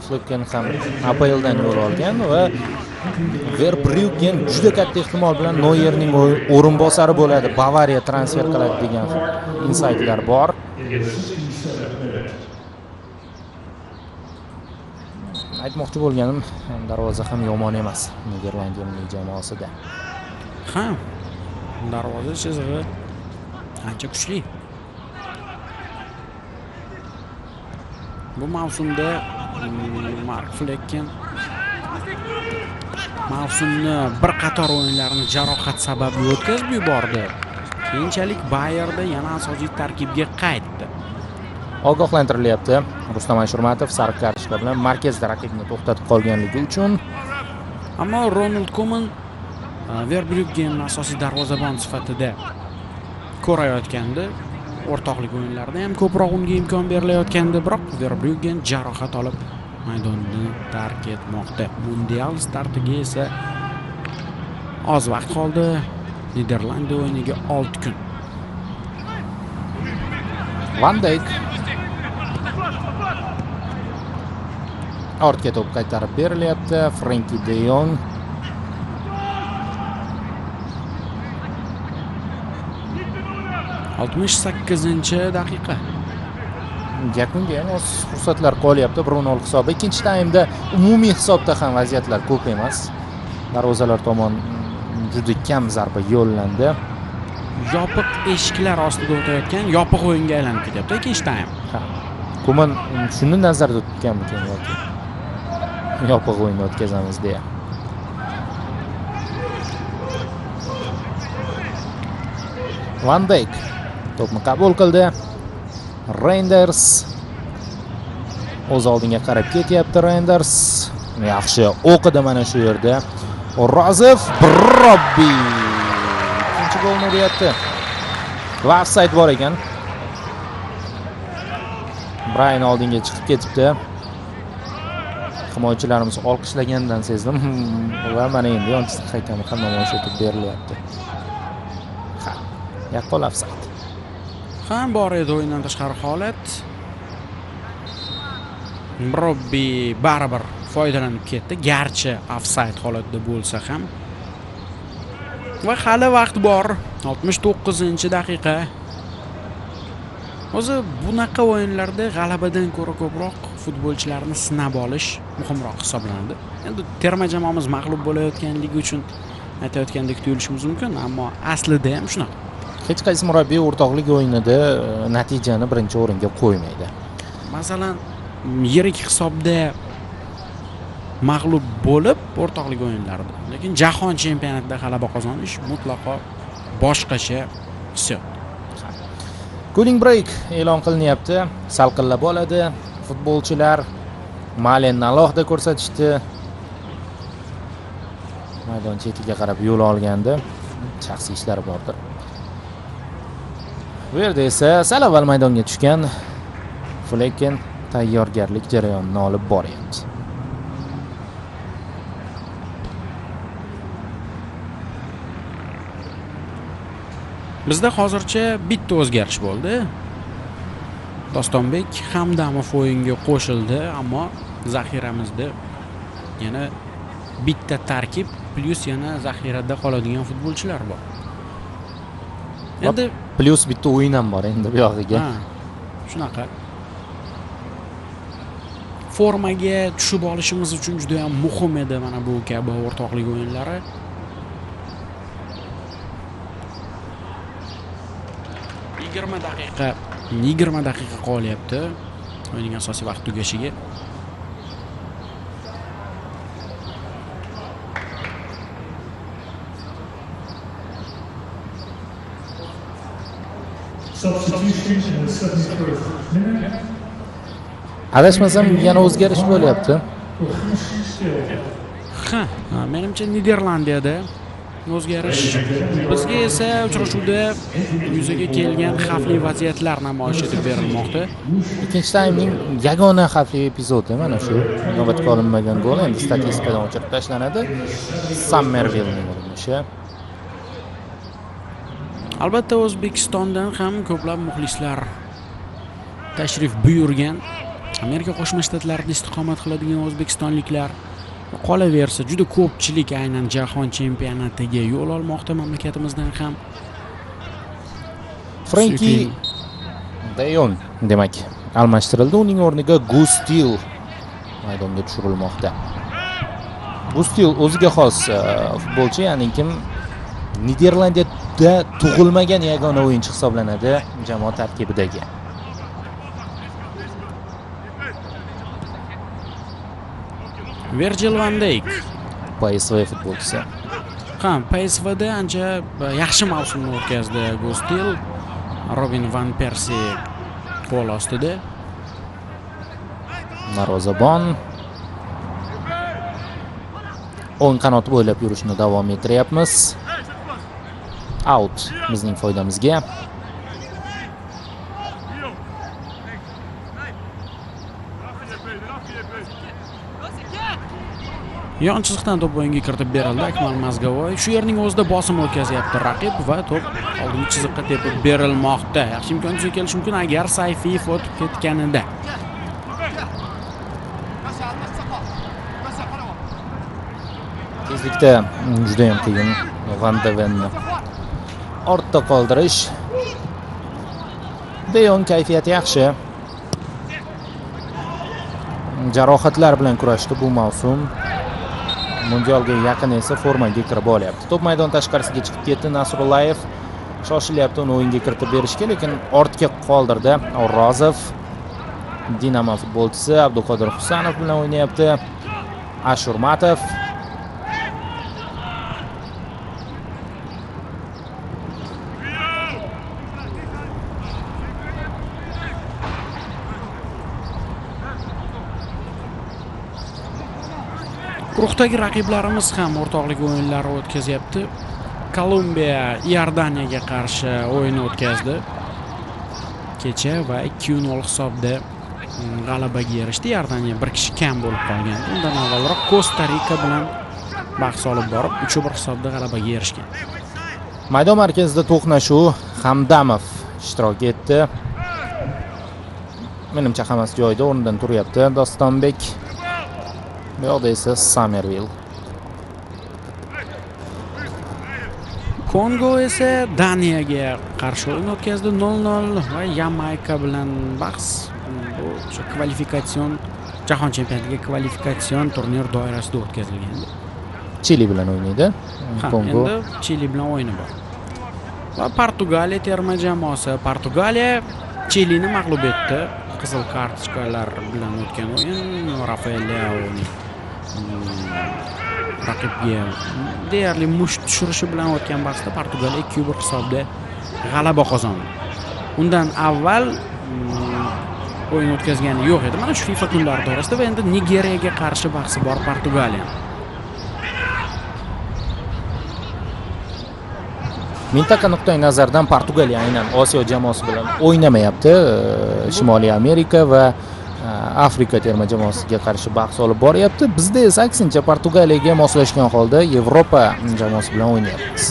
C: Flecken ham APLdan yo'l olgan va Verbruggen juda katta ehtimol bilan Noyerning o'rinbosari bo'ladi, Bavariya transfer qiladi degan insaytlar bor. Aytmoqchi bo'lganim, darvoza ham yomon emas Niderlandiyaning jamoasida.
B: Ha, darvoza chizig'i ancha kuchli. Bu mavsumda Mark Flecken mavsumni bir qator o'yinlarini jarohat sababli o'tkazib yubordi. Keyinchalik Bayerda yana asosiy tarkibga qaytdi.
C: Ogohlantirilyapti Rustam Ashurmatov sariq kartochka bilan markazda raqibni to'xtatib qolganligi uchun.
B: Ammo Ronald Koeman Verbruggen asosiy darvozabon sifatida ko'rayotgandi. o'rtoqlik o'yinlarida ham ko'proq unga imkon berilayotgandi, biroq Verbruggen jarohat olib maydonni tark etmoqda. Mundial startiga esa oz vaqt qoldi. Niderlandiya o'yiniga 6 kun.
C: Van Dijk ortga to'p qaytarib berilyapti. Frenkie de Jong
B: — 68-daqiqa.
C: yakunga ham oz fursatlar qolyapti. 1-0 hisobda. Ikkinchi taymda umumiy hisobda ham vaziyatlar ko'p emas. Darvozalar tomon juda kam zarba yo'llandi.
B: Yopiq eshiklar ostida o'tayotgan yopiq o'yinga aylanib ketyapti ikkinchi taym.
C: Kuman shuni nazarda tutganmikan yoki yopiq o'yin o'tkazamiz deya. Van Dijk to'pni qabul qildi. Reinders o'z oldinga qarab ketyapti. Reinders yaxshi o'qidi mana shu yerda. O'rozov Robbi ikkinchi golni uryapti. Va ofsayd bor ekan. Brian oldinga chiqib ketibdi. Himoyachilarimiz olqishlagandan sezdim va mana endi yonchisi hakami ham namoyish etib berilyapti. Ha, yaqqol ofsayd.
B: Ham bor edi o'yindan tashqari holat. Robbi baribir foydalanib ketdi, garchi ofsayd holatda bo'lsa ham. Va hali vaqt bor. 69-daqiqa. O'zi bunaqa o'yinlarda g'alabadan ko'ra ko'proq futbolchilarni sinab olish muhimroq hisoblanadi. Endi terma jamoamiz mag'lub bo'layotganligi uchun aytayotgandek tuyulishimiz mumkin, ammo aslida ham shunaqa.
C: Hech qaysi murabbiy o'rtoqlik o'yinida natijani birinchi o'ringa qo'ymaydi.
B: Masalan, yirik hisobda mag'lub bo'lib o'rtoqlik o'yinlarida, lekin jahon chempionatida g'alaba qozonish mutlaqo boshqacha hissiyot.
C: Cooling break e'lon qilinyapti. Salqinlab oladi futbolchilar. Malenni alohida ko'rsatishdi. Maydon chetiga qarab yo'l olgandi. Shaxsiy ishlari bordir. Bu yerda esa sal avval maydonga tushgan Flecken tayyorgarlik jarayonini olib boryapti.
B: Bizda hozircha bitta o'zgarish bo'ldi. Dostonbek Hamdamov o'yinga qo'shildi, ammo zaxiramizda yana bitta tarkib plus yana zaxirada qoladigan futbolchilar bor.
C: Endi plus bitta o'yin ham bor endi bu yog'iga.
B: Shunaqa. Formaga tushib olishimiz uchun juda ham muhim edi mana bu kabi o'rtoqlik o'yinlari. daqiqa 20 daqiqa qolyapti o'yinning asosiy vaqt tugashiga.
C: Adashmasam yana o'zgarish bo'lyapti.
B: Ha, menimcha Niderlandiyada o'zgarish. Bizga esa uchrashuvda yuzaga kelgan xavfli vaziyatlar namoyish etib berilmoqda.
C: Ikkinchi taymning yagona xavfli epizodi mana shu. Inobatga olinmagan gol endi statistikadan o'chirib tashlanadi. Sammervillening urinishi.
B: Albatta O'zbekistondan ham ko'plab muxlislar tashrif buyurgan. Amerika Qo'shma Shtatlarida istiqomat qiladigan o'zbekistonliklar qolaversa juda ko'pchilik aynan jahon chempionatiga yo'l olmoqda mamlakatimizdan ham.
C: Frenkie de Jong demak almashtirildi, uning o'rniga Gustil maydonga tushirilmoqda. Gustil o'ziga xos futbolchi, ya'ni kim Niderlandiyada tug'ilmagan yagona o'yinchi hisoblanadi jamoa tarkibidagi.
B: Virgil van Dijk
C: PSV futbolchisi.
B: Ha, PSVda ancha yaxshi mavsumni o'tkazdi Gustil. Robin van Persie qo'l ostida.
C: Marozabon o'ng qanot bo'ylab yurishni davom ettiryapmiz. Out bizning foydamizga.
B: Yon chiziqdan to'p o'yinga kiritib berildi. Akmal Mazgavoy shu yerning o'zida bosim o'tkazyapti raqib va to'p oldingi chiziqqa tepib berilmoqda. Yaxshi imkon yuzaga kelishi mumkin agar Sayfiyev o'tib ketganida.
C: Tezlikda juda ham qiyin Van de Venni ortda qoldirish. De Jong kayfiyati yaxshi. Jarohatlar bilan kurashdi bu mavsum. Mundialga yaqin esa formaga kirib olyapti. To'p maydon tashqarisiga chiqib ketdi Nasrullayev. Shoshilyapti uni o'yinga kiritib berishga, lekin ortga qoldirdi. O'rozov Dinamo futbolchisi Abduqodir Husanov bilan o'ynayapti. Ashurmatov
B: Guruhdagi raqiblarimiz ham o'rtoqlik o'yinlari o'tkazyapti. Kolumbiya Iordaniyaga qarshi o'yin o'tkazdi kecha va 2-0 hisobda g'alabaga erishdi. Iordaniya bir kishi kam bo'lib qolgan. Undan avvalroq Kosta Rika bilan bahs olib borib 3-1 hisobda g'alabaga erishgan.
C: maydon markazida to'qnashuv, Hamdamov ishtirok etdi. Menimcha hammasi joyida o'rnidan turyapti. Dostonbek bu yoqda esa Somerville.
B: Kongo esa Daniyaga qarshi o'yin o'tkazdi 0-0 va Yamayka bilan bahs. Bu o'sha kvalifikasion jahon chempionatiga kvalifikasion turnir doirasida o'tkazilgan.
C: Chili bilan o'ynaydi. Kongo
B: Endi Chili bilan o'yini bor. Va Portugaliya terma jamoasi Portugaliya Chilini mag'lub etdi. Qizil kartochkalar bilan o'tgan o'yin Rafael Leao'ning raqibga deyarli musht tushirishi bilan o'tgan bahsda Portugaliya 2-1 hisobda g'alaba qozondi. Undan avval o'yin o'tkazgani yo'q edi. Mana shu FIFA kunlari to'g'risida va endi Nigeriyaga qarshi bahsi bor Portugaliya.
C: mintaqa nuqtai nazaridan Portugaliya aynan Osiyo jamoasi bilan o'ynamayapti. Shimoliy Amerika va Afrika terma jamoasiga qarshi bahs olib boryapti. Bizda esa aksincha Portugaliyaga moslashgan holda Yevropa jamoasi bilan o'ynayapmiz.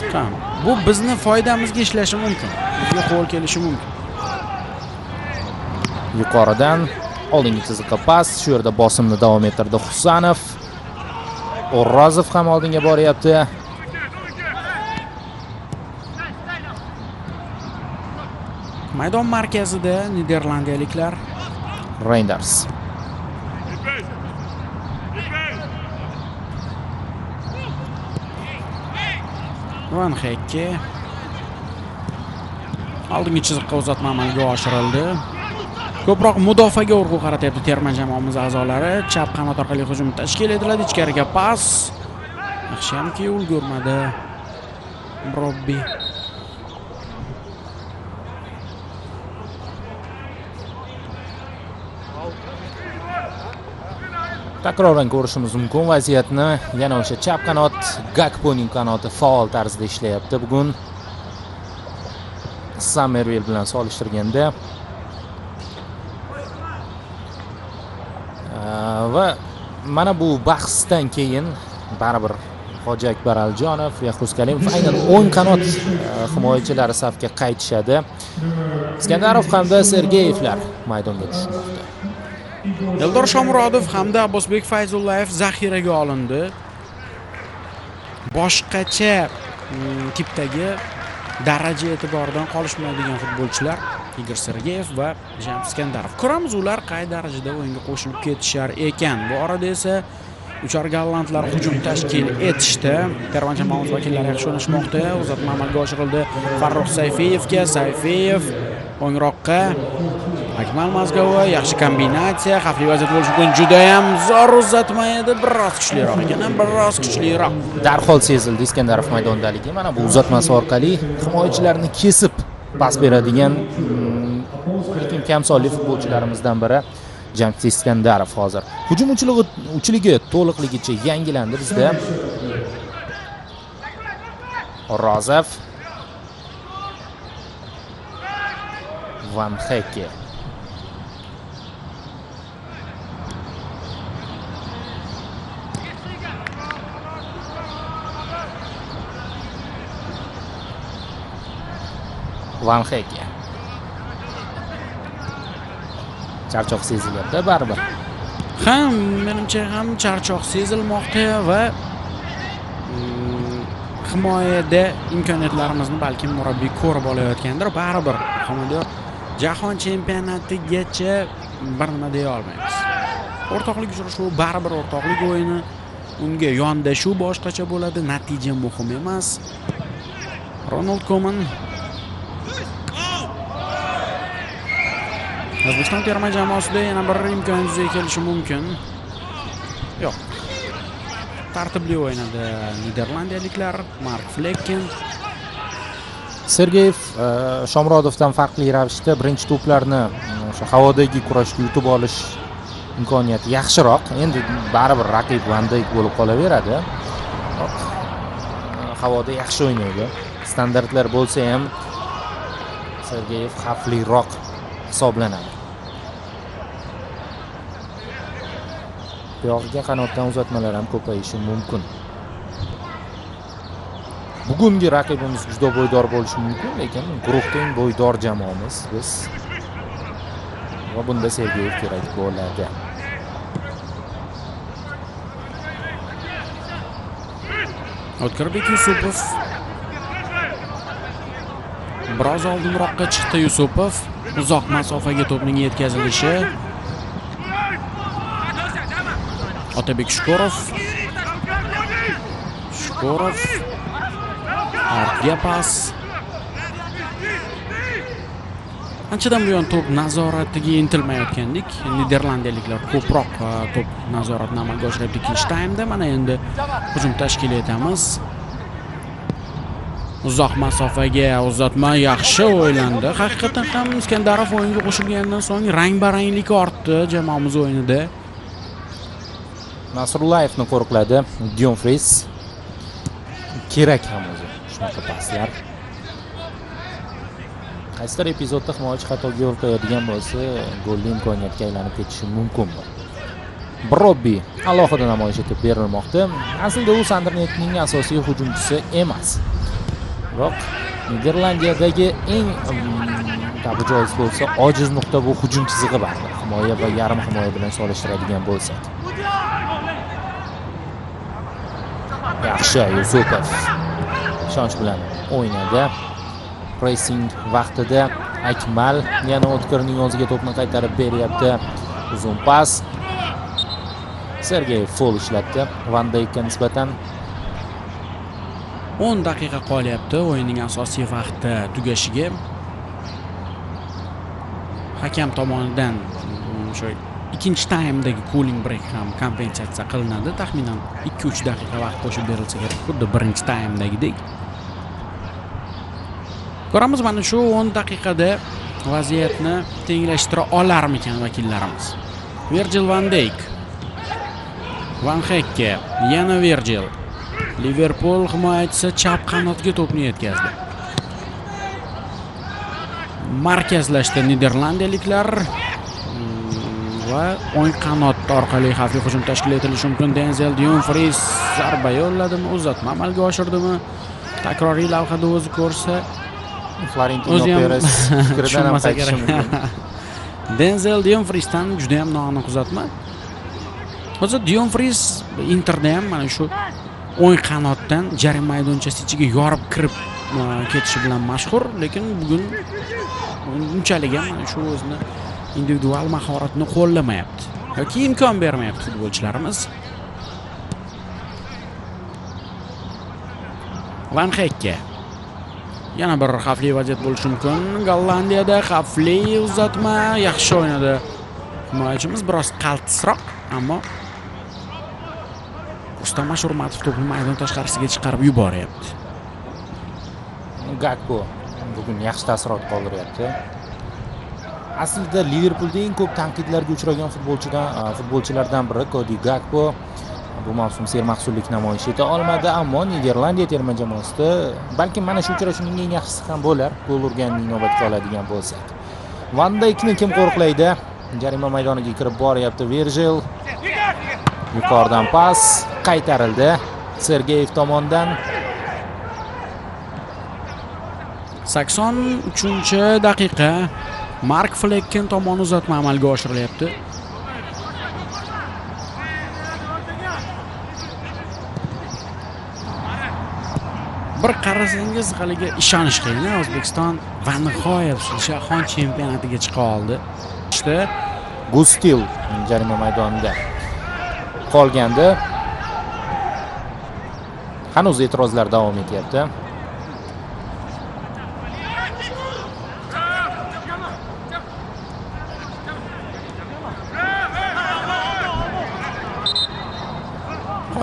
B: Bu bizni foydamizga ishlashi mumkin. Bizga qo'l kelishi mumkin.
C: Yuqoridan oldingi chiziqqa pas, shu yerda bosimni davom ettirdi Husanov. O'rozov ham oldinga boryapti.
B: Maydon markazida niderlandiyaliklar
C: Reinders.
B: Van Hekke oldingi chiziqqa uzatma amalga oshirildi. Ko'proq mudofaaga urg'u qaratyapti terma jamoamiz a'zolari. Chap qanot orqali hujum tashkil etiladi. Ichkariga pas. Yaxshiyamki ulgurmadi Robbi.
C: Takroran ko'rishimiz mumkin vaziyatni. Yana o'sha chap qanot Gakponing qanoti faol tarzda ishlayapti bugun. Somerville bilan solishtirganda va mana bu bahsdan keyin baribir Hoji Akbar Aljonov, Yahruz Kalimov aynan o'ng qanot himoyachilari safga qaytishadi. Iskandarov hamda Sergeyevlar maydonga tushmoqda.
B: Eldor Shomurodov hamda Abbosbek Fayzullayev zaxiraga olindi. Boshqacha tipdagi daraja e'tiboridan qolishmaydigan futbolchilar Igor Sergeyev va Jam Iskandarov. Ko'ramiz ular qay darajada o'yinga qo'shilib ketishar ekan. Bu orada esa uchar gollandlar hujum tashkil etishdi. Terma jamoamiz vakillari yaxshi o'ynashmoqda. Uzatma amalga oshirildi Farruh Sayfiyevga. Sayfiyev o'ngroqqa Akmal Mazgavoy, yaxshi kombinatsiya, xavfli vaziyat bo'lishi mumkin. Juda ham zo'r uzatma edi, biroz kuchliroq ekan, biroz kuchliroq.
C: Darhol sezildi Iskandarov maydondaligi. Mana bu uzatmasi orqali himoyachilarni kesib pas beradigan lekin kamsonli futbolchilarimizdan biri Jamshid Iskandarov hozir. Hujum uchligi to'liqligicha yangilandi bizda. O'rozov, Van Hekke. Van Heke. Charchoq sezilyapti baribir.
B: Ham menimcha ham charchoq sezilmoqda va himoyada imkoniyatlarimizni balkim murabbiy ko'rib olayotgandir. Baribir Hamidyor Jahon chempionatigacha bir nima deya olmaymiz. O'rtoqlik uchrashuvi baribir o'rtoqlik o'yini. Unga yondashuv boshqacha bo'ladi, natija muhim emas. Ronald Koeman O'zbekiston terma jamoasida yana bir imkon yuzaga kelishi mumkin. Yo'q. Tartibli o'ynadi niderlandiyaliklar. Mark Flekken.
C: Sergeyev Shomurodovdan farqli ravishda birinchi to'plarni o'sha havodagi kurashda yutib olish imkoniyati yaxshiroq. Endi baribir raqib Van Dijk bo'lib qolaveradi. Havoda yaxshi o'ynaydi. Standartlar bo'lsa ham Sergeyev xavfliroq hisoblanadi. Buyog'iga qanotdan uzatmalar ham ko'payishi mumkin. Bugungi raqibimiz juda bo'ydor bo'lishi mumkin, lekin guruhda eng bo'ydor jamoamiz biz. Va bunda Sergeyev kerak bo'ladi.
B: O'tkirbek Yusupov biroz oldinroqqa chiqdi. Yusupov uzoq masofaga to'pning yetkazilishi. Otabek Shukurov ortga pas. Anchadan buyon to'p nazoratiga intilmayotgandik. Niderlandiyaliklar ko'proq to'p nazoratini amalga oshiribdi ikkinchi taymda. Mana endi hujum tashkil etamiz. Uzoq masofaga uzatma yaxshi o'ylandi. Haqiqatan ham Iskandarov o'yinga qo'shilgandan so'ng rang-baranglik ortdi jamoamiz o'yinida.
C: Nasrullayevni qo'riqladi Dumfries. Kerak ham o'zi shunaqa paslar. Qaysidir epizodda himoyachi xatoga yo'l qo'yadigan bo'lsa, golli imkoniyatga aylanib ketishi mumkin. Brobbi alohida namoyish etib berilmoqda. Aslida u Sanderlandning asosiy hujumchisi emas. Biroq Niderlandiyadagi eng tabi joiz bo'lsa, ojiz nuqta bu hujum chizig'i bor. Himoya va yarim himoya bilan solishtiradigan bo'lsak. Yaxshi Yusupov ishonch bilan o'ynadi. Pressing vaqtida Akmal yana O'tkirning o'ziga to'pni qaytarib beryapti. Uzun pas. Sergeyev foul ishlatdi Van Dijkka nisbatan.
B: 10 daqiqa qolyapti o'yinning asosiy vaqti tugashiga. Hakam tomonidan o'sha ikkinchi taymdagi cooling break ham kompensatsiya qilinadi. Taxminan 2-3 daqiqa vaqt qo'shib berilsa kerak, xuddi birinchi taymdagidek. Ko'ramiz, mana shu 10 daqiqada vaziyatni tenglashtira olarmikan vakillarimiz. Virgil van Dijk. Van Heke, yana Virgil. Liverpool himoyachisi chap qanotga to'pni yetkazdi. Markazlashdi niderlandiyaliklar va o'ng qanot orqali xavfli hujum tashkil etilishi mumkin. Denzel Dumfries zarba yo'lladimi, uzatma amalga oshirdimi? Takroriy lavhada o'zi ko'rsa,
C: Florentino Perez fikridan ham qaytishi mumkin.
B: Denzel Dumfriesdan juda ham noaniq uzatma. Hozir Dumfries Interda ham mana shu o'ng qanotdan jarima maydonchasi ichiga yorib kirib ketishi bilan mashhur, lekin bugun unchalik ham mana shu o'zini individual mahoratini qo'llamayapti yoki imkon bermayapti futbolchilarimiz. Van Heke. Yana bir xavfli vaziyat bo'lishi mumkin. Gollandiyada xavfli uzatma, yaxshi o'ynadi. Himoyachimiz biroz qaltisroq, ammo Rustam Ashurmatov to'pni maydon tashqarisiga chiqarib yuboryapti.
C: Gakpo bugun yaxshi taassurot qoldiryapti. Aslida Liverpoolda eng ko'p tanqidlarga uchragan futbolchilardan biri Cody Gakpo. Bu mavsum sermahsullik namoyish eta olmadi, ammo Niderlandiya terma jamoasida balki mana shu uchrashuvning eng yaxshisi ham bo'lar, gol urganning inobatga oladigan bo'lsak. Van Dijkni kim qo'riqlaydi? Jarima maydoniga kirib boryapti Virgil. Yuqoridan pas qaytarildi Sergeyev tomonidan.
B: 83-daqiqa. Mark Flekken tomoni uzatma amalga oshirilyapti. Bir qarasangiz haliga ishonish qiyin. O'zbekiston va nihoyat Jahon chempionatiga chiqa oldi. İşte
C: Gustil jarima maydonida qolgandi. Hanuz e'tirozlar davom etyapti.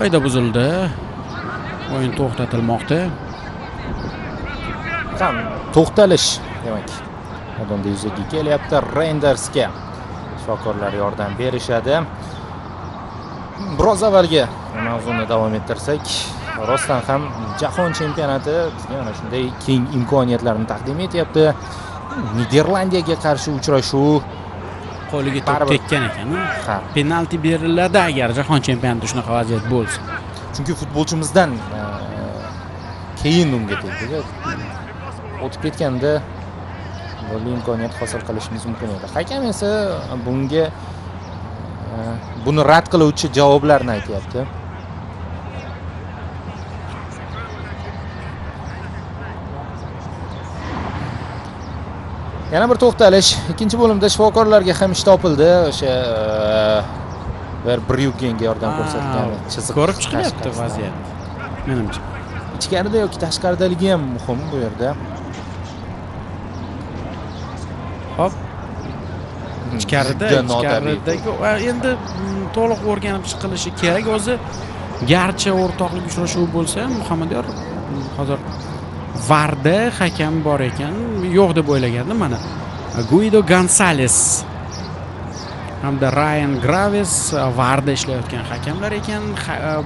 B: qoida buzildi. O'yin to'xtatilmoqda.
C: Ham to'xtalish demak maydonda yuzaga kelyapti. Rendersga shifokorlar yordam berishadi. Biroz avvalgi mavzuni davom ettirsak, rostdan ham Jahon chempionati bizga mana shunday keng imkoniyatlarni taqdim etyapti. Niderlandiyaga qarshi uchrashuv
B: Qo'liga to'p tekkan ekan.
C: Ha.
B: Penalti beriladi agar Jahon chempionatida shunaqa vaziyat bo'lsa.
C: Chunki futbolchimizdan keyin unga tegdi. O'tib ketganda golli imkoniyat hosil qilishimiz mumkin edi. Hakam esa bunga buni rad qiluvchi javoblarni aytyapti. Yana bir to'xtalish. Ikkinchi bo'limda shifokorlarga ham ish topildi. O'sha Verbruggenga yordam ko'rsatgan chiziq
B: ko'rib chiqilyapti vaziyat. Menimcha.
C: Ichkarida yoki tashqaridaligi ham muhim bu yerda.
B: Hop. Ichkaridagi endi to'liq o'rganib chiqilishi kerak. O'zi garchi o'rtoqlik uchrashuvi bo'lsa ham Muhammadiyor hozir VARda hakam bor ekan, yo'q deb o'ylagandim mana. Guido Gonzales hamda Ryan Graves VARda ishlayotgan hakamlar ekan.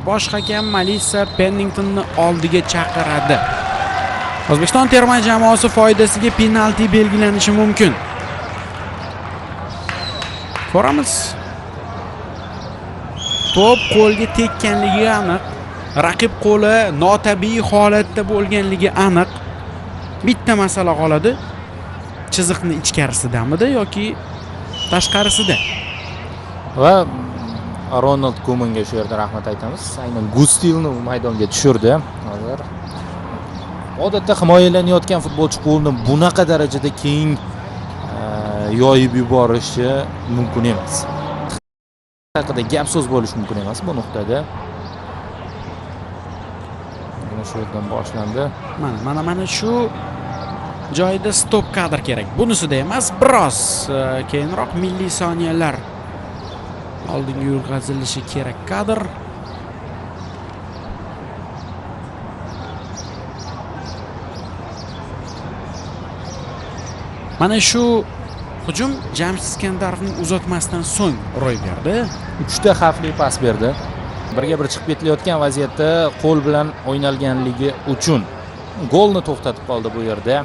B: Bosh hakam Melissa Penningtonni oldiga chaqiradi. O'zbekiston terma jamoasi foydasiga penalti belgilanishi mumkin. Ko'ramiz. To'p qo'lga tekkanligi aniq. Raqib qo'li notabiiy holatda bo'lganligi aniq. Bitta masala qoladi. Chiziqni ichkarisidamidi yoki tashqarisida?
C: Va Ronald Koemanga shu yerda rahmat aytamiz. Aynan Gustilni maydonga tushirdi. Hozir odatda himoyalanayotgan futbolchi qo'lni bunaqa darajada keng yoyib yuborishi mumkin emas. Haqida gap so'z bo'lish mumkin emas bu nuqtada. Mana shu yerdan boshlandi.
B: Mana shu joyda stop kadr kerak. Bunisida emas, biroz keyinroq milliy soniyalar oldinga yurg'izilishi kerak kadr. Mana shu hujum James Iskandarovning uzatmasidan so'ng ro'y berdi.
C: 3 ta xavfli pas berdi. Birga bir chiqib ketilayotgan vaziyatda qo'l bilan o'ynalganligi uchun golni to'xtatib qoldi bu yerda.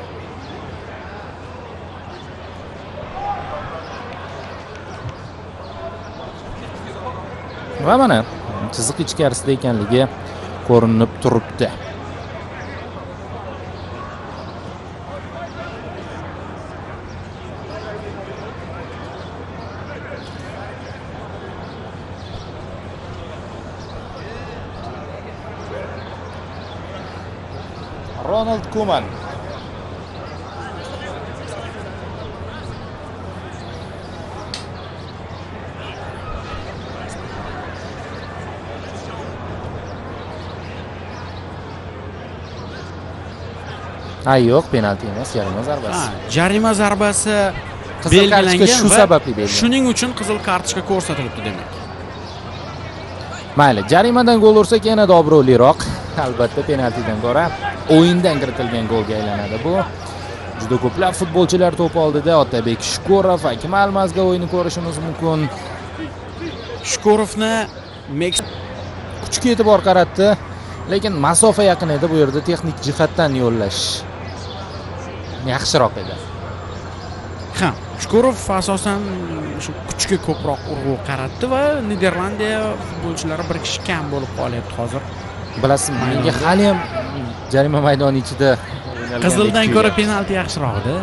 C: Va mana chiziq ichkarisida ekanligi ko'rinib turibdi. Ronald Koeman yo'q, penalti emas, jarima zarbasi.
B: Jarima zarbasi
C: Qizil kartochka shu sababli belgilangan.
B: Shuning uchun qizil kartochka ko'rsatilibdi demak.
C: Mayli, jarimadan gol ursak yanada obro'liroq. Albatta penaltidan ko'ra o'yindan kiritilgan golga aylanadi bu. Juda ko'plab futbolchilar to'p oldida Otabek Shukurov, Akim Almazga o'yinni ko'rishimiz mumkin.
B: Shukurovni
C: kuchga e'tibor qaratdi, lekin masofa yaqin edi. Bu yerda texnik jihatdan yo'llash yaxshiroq edi.
B: Ha, Shukurov asosan shu kuchga ko'proq urg'u qaratdi va Niderlandiya futbolchilari bir kishi kam bo'lib qolyapti hozir.
C: Bilasizmi, menga hali ham jarima maydoni ichida
B: Qizildan ko'ra penalti yaxshiroqda.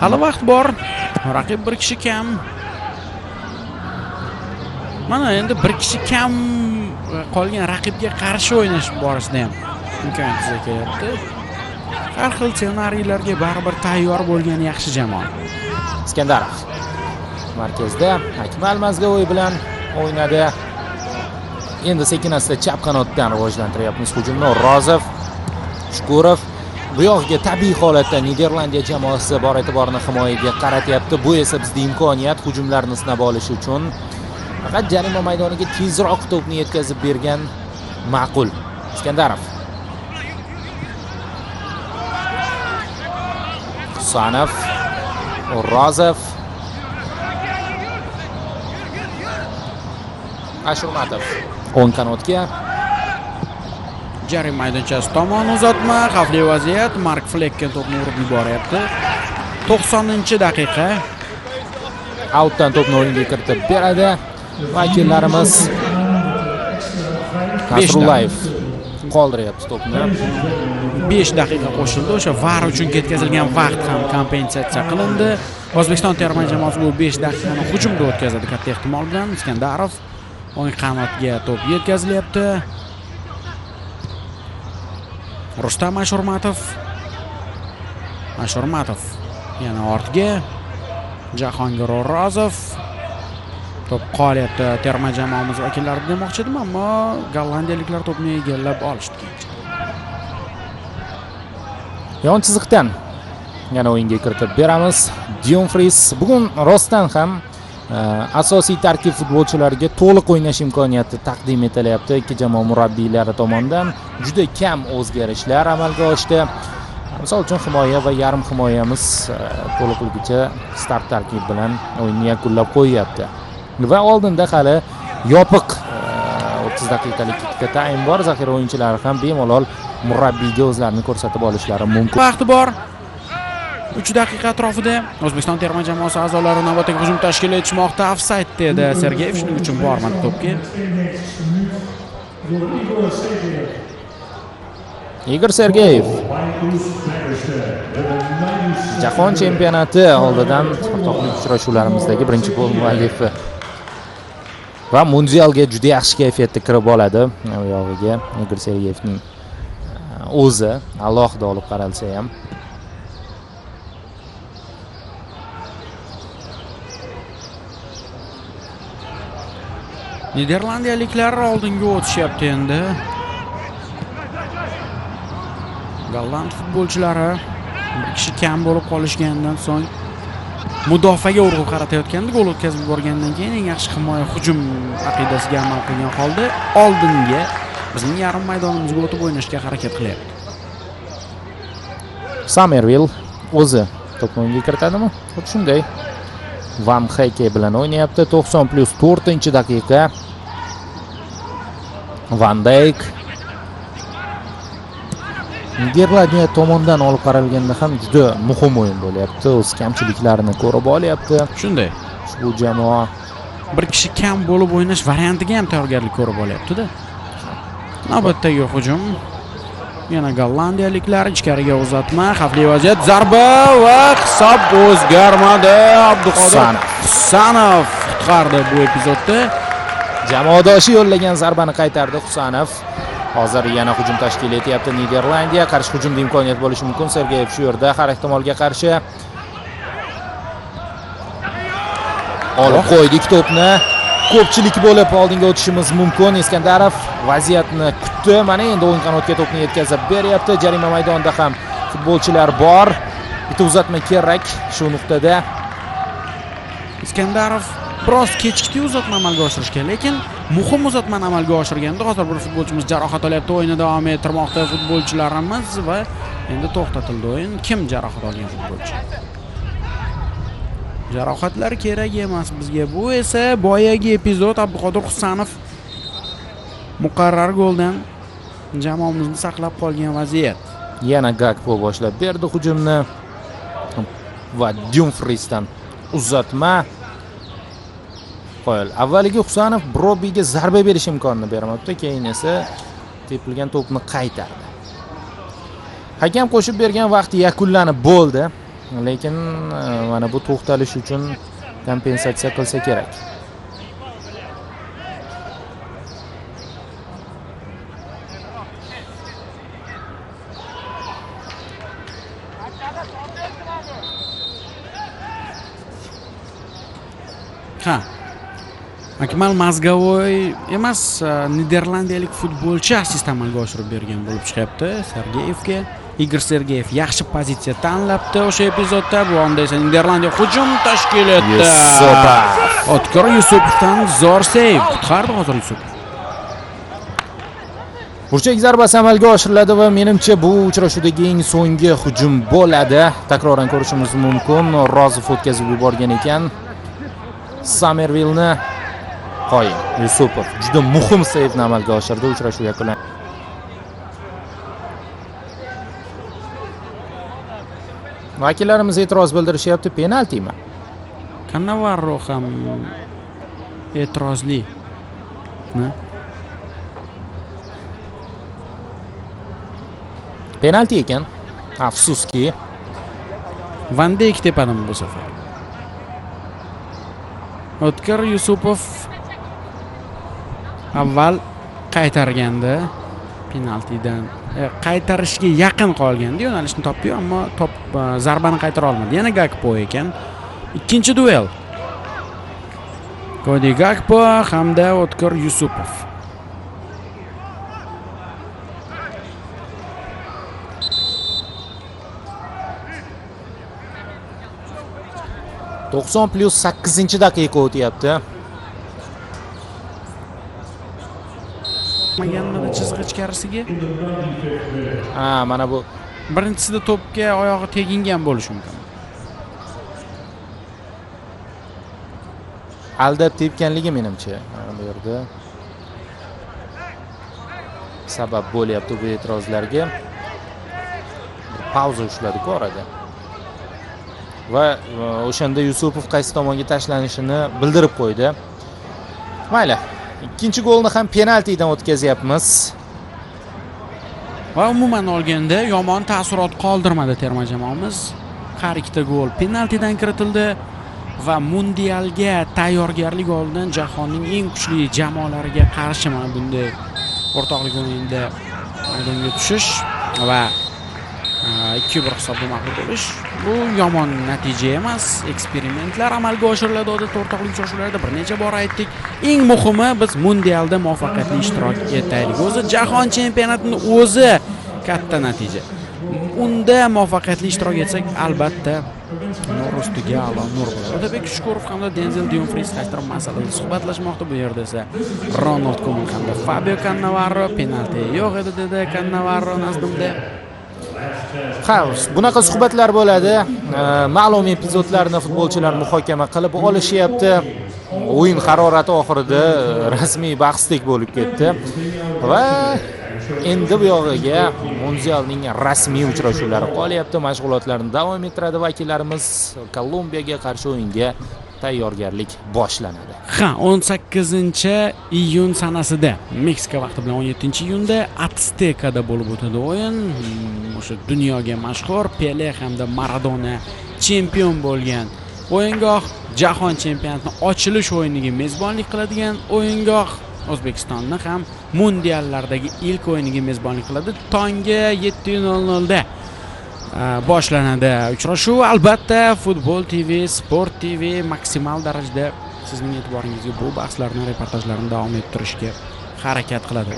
B: Hali vaqt bor. Raqib bir kishi kam. Mana endi bir kishi kam qolgan raqibga qarshi o'ynash borasida ham imkonsiz kelyapti. Har xil ssenariylarga baribir tayyor bo'lgan yaxshi jamoa.
C: Iskandarov markazda Akmal Mazgao'y bilan o'ynadi. Endi sekin-asta chap qanotdan rivojlantiryapmiz hujumni. Rozov, Shukurov bu yoqqa tabiiy holatda Niderlandiya jamoasi bor e'tiborni himoyaga qaratyapti. Bu esa bizda imkoniyat hujumlarni sinab olish uchun. Faqat jarima maydoniga tezroq to'pni yetkazib bergan ma'qul. Iskandarov. Husanov, Rozov, Ashurmatov o'ng qanotga.
B: Jarima maydonchasi tomon uzatma, xavfli vaziyat. Mark Flekken to'pni urib yuboryapti. 90-daqiqa.
C: Outdan to'pni o'yinga kiritib beradi. Vakillarimiz Nasrullayev qoldiryapti to'pni.
B: 5 daqiqa qo'shildi. O'sha VAR uchun ketkazilgan vaqt ham kompensatsiya qilindi. O'zbekiston terma jamoasi bu 5 daqiqani hujumda o'tkazadi katta ehtimol bilan. Iskandarov o'ng qanotga to'p yetkazilyapti. Rustam Ashurmatov. Yana ortga. Jahongir O'rozov. To'p qolyapti terma jamoamiz vakillari demoqchi edim, ammo gollandiyaliklar to'pni egallab olishdi.
C: Yon chiziqdan yana o'yinga kiritib beramiz. Dumfries bugun rostdan ham asosiy tarkib futbolchilariga to'liq o'ynash imkoniyati taqdim etilyapti. Ikki jamoa murabbiylari tomonidan juda kam o'zgarishlar amalga oshdi. Misol uchun himoya va yarim himoyamiz to'liqligicha start tarkib bilan o'yinni yakunlab qo'yyapti. Va oldinda hali yopiq 30 daqiqalik ikkita taym bor. Zaxira o'yinchilari ham bemalol murabbiyga o'zlarini ko'rsatib olishlari mumkin.
B: Vaqti bor. 3 daqiqa atrofida O'zbekiston terma jamoasi a'zolari navbatdagi hujum tashkil etishmoqda. Ofsayd dedi Sergeyev, shuning uchun bormadi to'pga.
C: Igor Sergeyev Jahon chempionati oldidan o'rtoqlik uchrashuvlarimizdagi birinchi gol muallifi va mundialga juda yaxshi kayfiyatda kirib oladi. Bu yog'iga Igor Sergeyevning o'zi alohida olib qaralsa ham
B: Niderlandiyaliklar oldinga o'tishyapti endi. Golland futbolchilari bir kishi kam bo'lib qolishgandan so'ng mudofaaga urg'u qaratayotganda gol o'tkazib yuborgandan keyin eng yaxshi himoya hujum aqidasiga amal qilgan holda oldinga bizning yarim maydonimizga o'tib o'ynashga harakat qilyapti.
C: Somerville o'zi to'pni o'yinga kiritadimi? Xuddi shunday. Van Heyke bilan o'ynayapti. 90+4-daqiqa. Van Dijk Niderlandiya tomonidan olib qaralganda ham juda muhim o'yin bo'lyapti. O'z kamchiliklarini ko'rib olyapti.
B: Shunday.
C: Bu jamoa
B: bir kishi kam bo'lib o'ynash variantiga ham tayyorgarlik ko'rib olyapti-da. Navbatdagi hujum. Yana gollandiyaliklar ichkariga uzatma, xavfli vaziyat, zarba va hisob o'zgarmadi. Abduqodir Husanov qutqardi bu epizodda.
C: Jamoadoshi yo'llagan zarbani qaytardi Husanov. Hozir yana hujum tashkil etyapti Niderlandiya. Qarshi hujumda imkoniyat bo'lishi mumkin. Sergeyev shu yerda har ehtimolga qarshi olib qo'ydik to'pni. Ko'pchilik bo'lib oldinga o'tishimiz mumkin. Iskandarov vaziyatni kutdi. Mana endi o'ng qanotga to'pni yetkazib beryapti. Jarima maydonida ham futbolchilar bor. Bitta uzatma kerak shu nuqtada.
B: Iskandarov biroz kechikdi uzatma amalga oshirishga, lekin muhim uzatmani amalga oshirganda hozir bir futbolchimiz jarohat olyapti. O'yinni davom ettirmoqda futbolchilarimiz va endi to'xtatildi o'yin. Kim jarohat olgan futbolchi? Jarohatlar kerak emas bizga. Bu esa boyagi epizod Abduqodir Husanov muqarrar goldan jamoamizni saqlab qolgan vaziyat.
C: Yana Gakpo boshlab berdi hujumni. va Dumfriesdan uzatma. Qo'yil. Avvaliga Husanov Brobbiga zarba berish imkonini bermoqda, keyin esa tepilgan to'pni qaytardi. Hakam qo'shib bergan vaqt yakunlanib bo'ldi, lekin mana bu to'xtalish uchun kompensatsiya qilsa kerak.
B: Ha. Akmal Mazgavoy emas, niderlandiyalik futbolchi assist amalga oshirib bergan bo'lib chiqyapti Sergeyevga. Igor Sergeyev yaxshi pozitsiya tanlabdi o'sha epizodda. Bu onda esa Niderlandiya hujum tashkil etdi. Otkor Yusupovdan zo'r seyv. Qutqardi hozir Yusupov.
C: Burchak zarbasi amalga oshiriladi va menimcha bu uchrashuvdagi eng so'nggi hujum bo'ladi. Takroran ko'rishimiz mumkin. Rozov o'tkazib yuborgan ekan. Somervilni qo'ying. Yusupov juda muhim seyvni amalga oshirdi. Uchrashuv yakunlandi. Vakillarimiz e'tiroz bildirishyapti, penaltimi?
B: Cannavaro ham e'tirozli.
C: Penalti ekan. Afsuski.
B: Van Dijk tepadimi bu safar? Otkar Yusupov avval qaytarganda penaltidan qaytarishga yaqin qolganda yo'nalishni topdi, ammo zarbani qaytara olmadi. Yana Gakpo ekan. Ikkinchi duel. Cody Gakpo hamda Otkar Yusupov.
C: +8 daqiqa o'tyapti.
B: Maganmidi chizg'i ichkarisiga?
C: Ha, mana bu
B: Birinchisida to'pga oyog'i tegingan bo'lishi mumkin.
C: aldab tepganligi menimcha bu yerda sabab bo'lyapti bu e'tirozlarga. Pauza ushladi-ku orada. Va o'shanda Yusupov qaysi tomonga tashlanishini bildirib qo'ydi. Mayli, ikkinchi golni ham penaltidan o'tkazyapmiz.
B: Va umuman olganda yomon ta'sirot qoldirmadi terma jamoamiz. Har ikkita gol penaltidan kiritildi va mundialga tayyorgarlik oldidan jahonning eng kuchli jamoalariga qarshi mana bunday o'rtoqlik o'yinida maydonga tushish va 2-1 hisobda mag'lub bo'lish bu yomon natija emas. Eksperimentlar amalga oshiriladi odatda o'rtoqlik uchrashuvlarida, bir necha bor aytdik. Eng muhimi biz mundialda muvaffaqiyatli ishtirok etaylik. O'zi jahon chempionatining o'zi katta natija. Unda muvaffaqiyatli ishtirok etsak, albatta nur ustiga a'lo nur bo'ladi. Otabek Shukurov hamda Denzel Dumfries qaysidir masalada suhbatlashmoqda. Bu yerda esa Ronald Koeman hamda Fabio Cannavaro penalti yo'q edi dedi Cannavaro nazdimda.
C: Ha, bunaqa suhbatlar bo'ladi. Ma'lum epizodlarni futbolchilar muhokama qilib olishyapti. O'yin harorati oxirida rasmiy bahsdek bo'lib ketdi. Va endi bu yog'iga mundialning rasmiy uchrashuvlari qolyapti. Mashg'ulotlarni davom ettiradi vakillarimiz. Kolumbiyaga qarshi o'yinga tayyorgarlik boshlanadi.
B: Ha, 18-iyun sanasida Meksika vaqti bilan 17-iyunda Aztekada bo'lib o'tadi o'yin. O'sha dunyoga mashhur Pele hamda Maradona chempion bo'lgan o'yingoh, jahon chempionatining ochilish o'yiniga mezbonlik qiladigan o'yingoh. O'zbekistonni ham mundiallardagi ilk o'yiniga mezbonlik qiladi. Tongi 7:00 da boshlanadi uchrashuv. Albatta Futbol TV, Sport TV maksimal darajada sizning e'tiboringizga bu bahslarni, reportajlarni davom ettirishga harakat qiladi.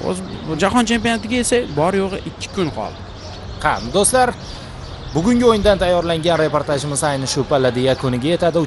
B: Jahon chempionatiga esa bor yo'g'i 2 kun qoldi.
C: Ha, do'stlar, bugungi o'yindan tayyorlangan reportajimiz ayni shu pallada yakuniga yetadi.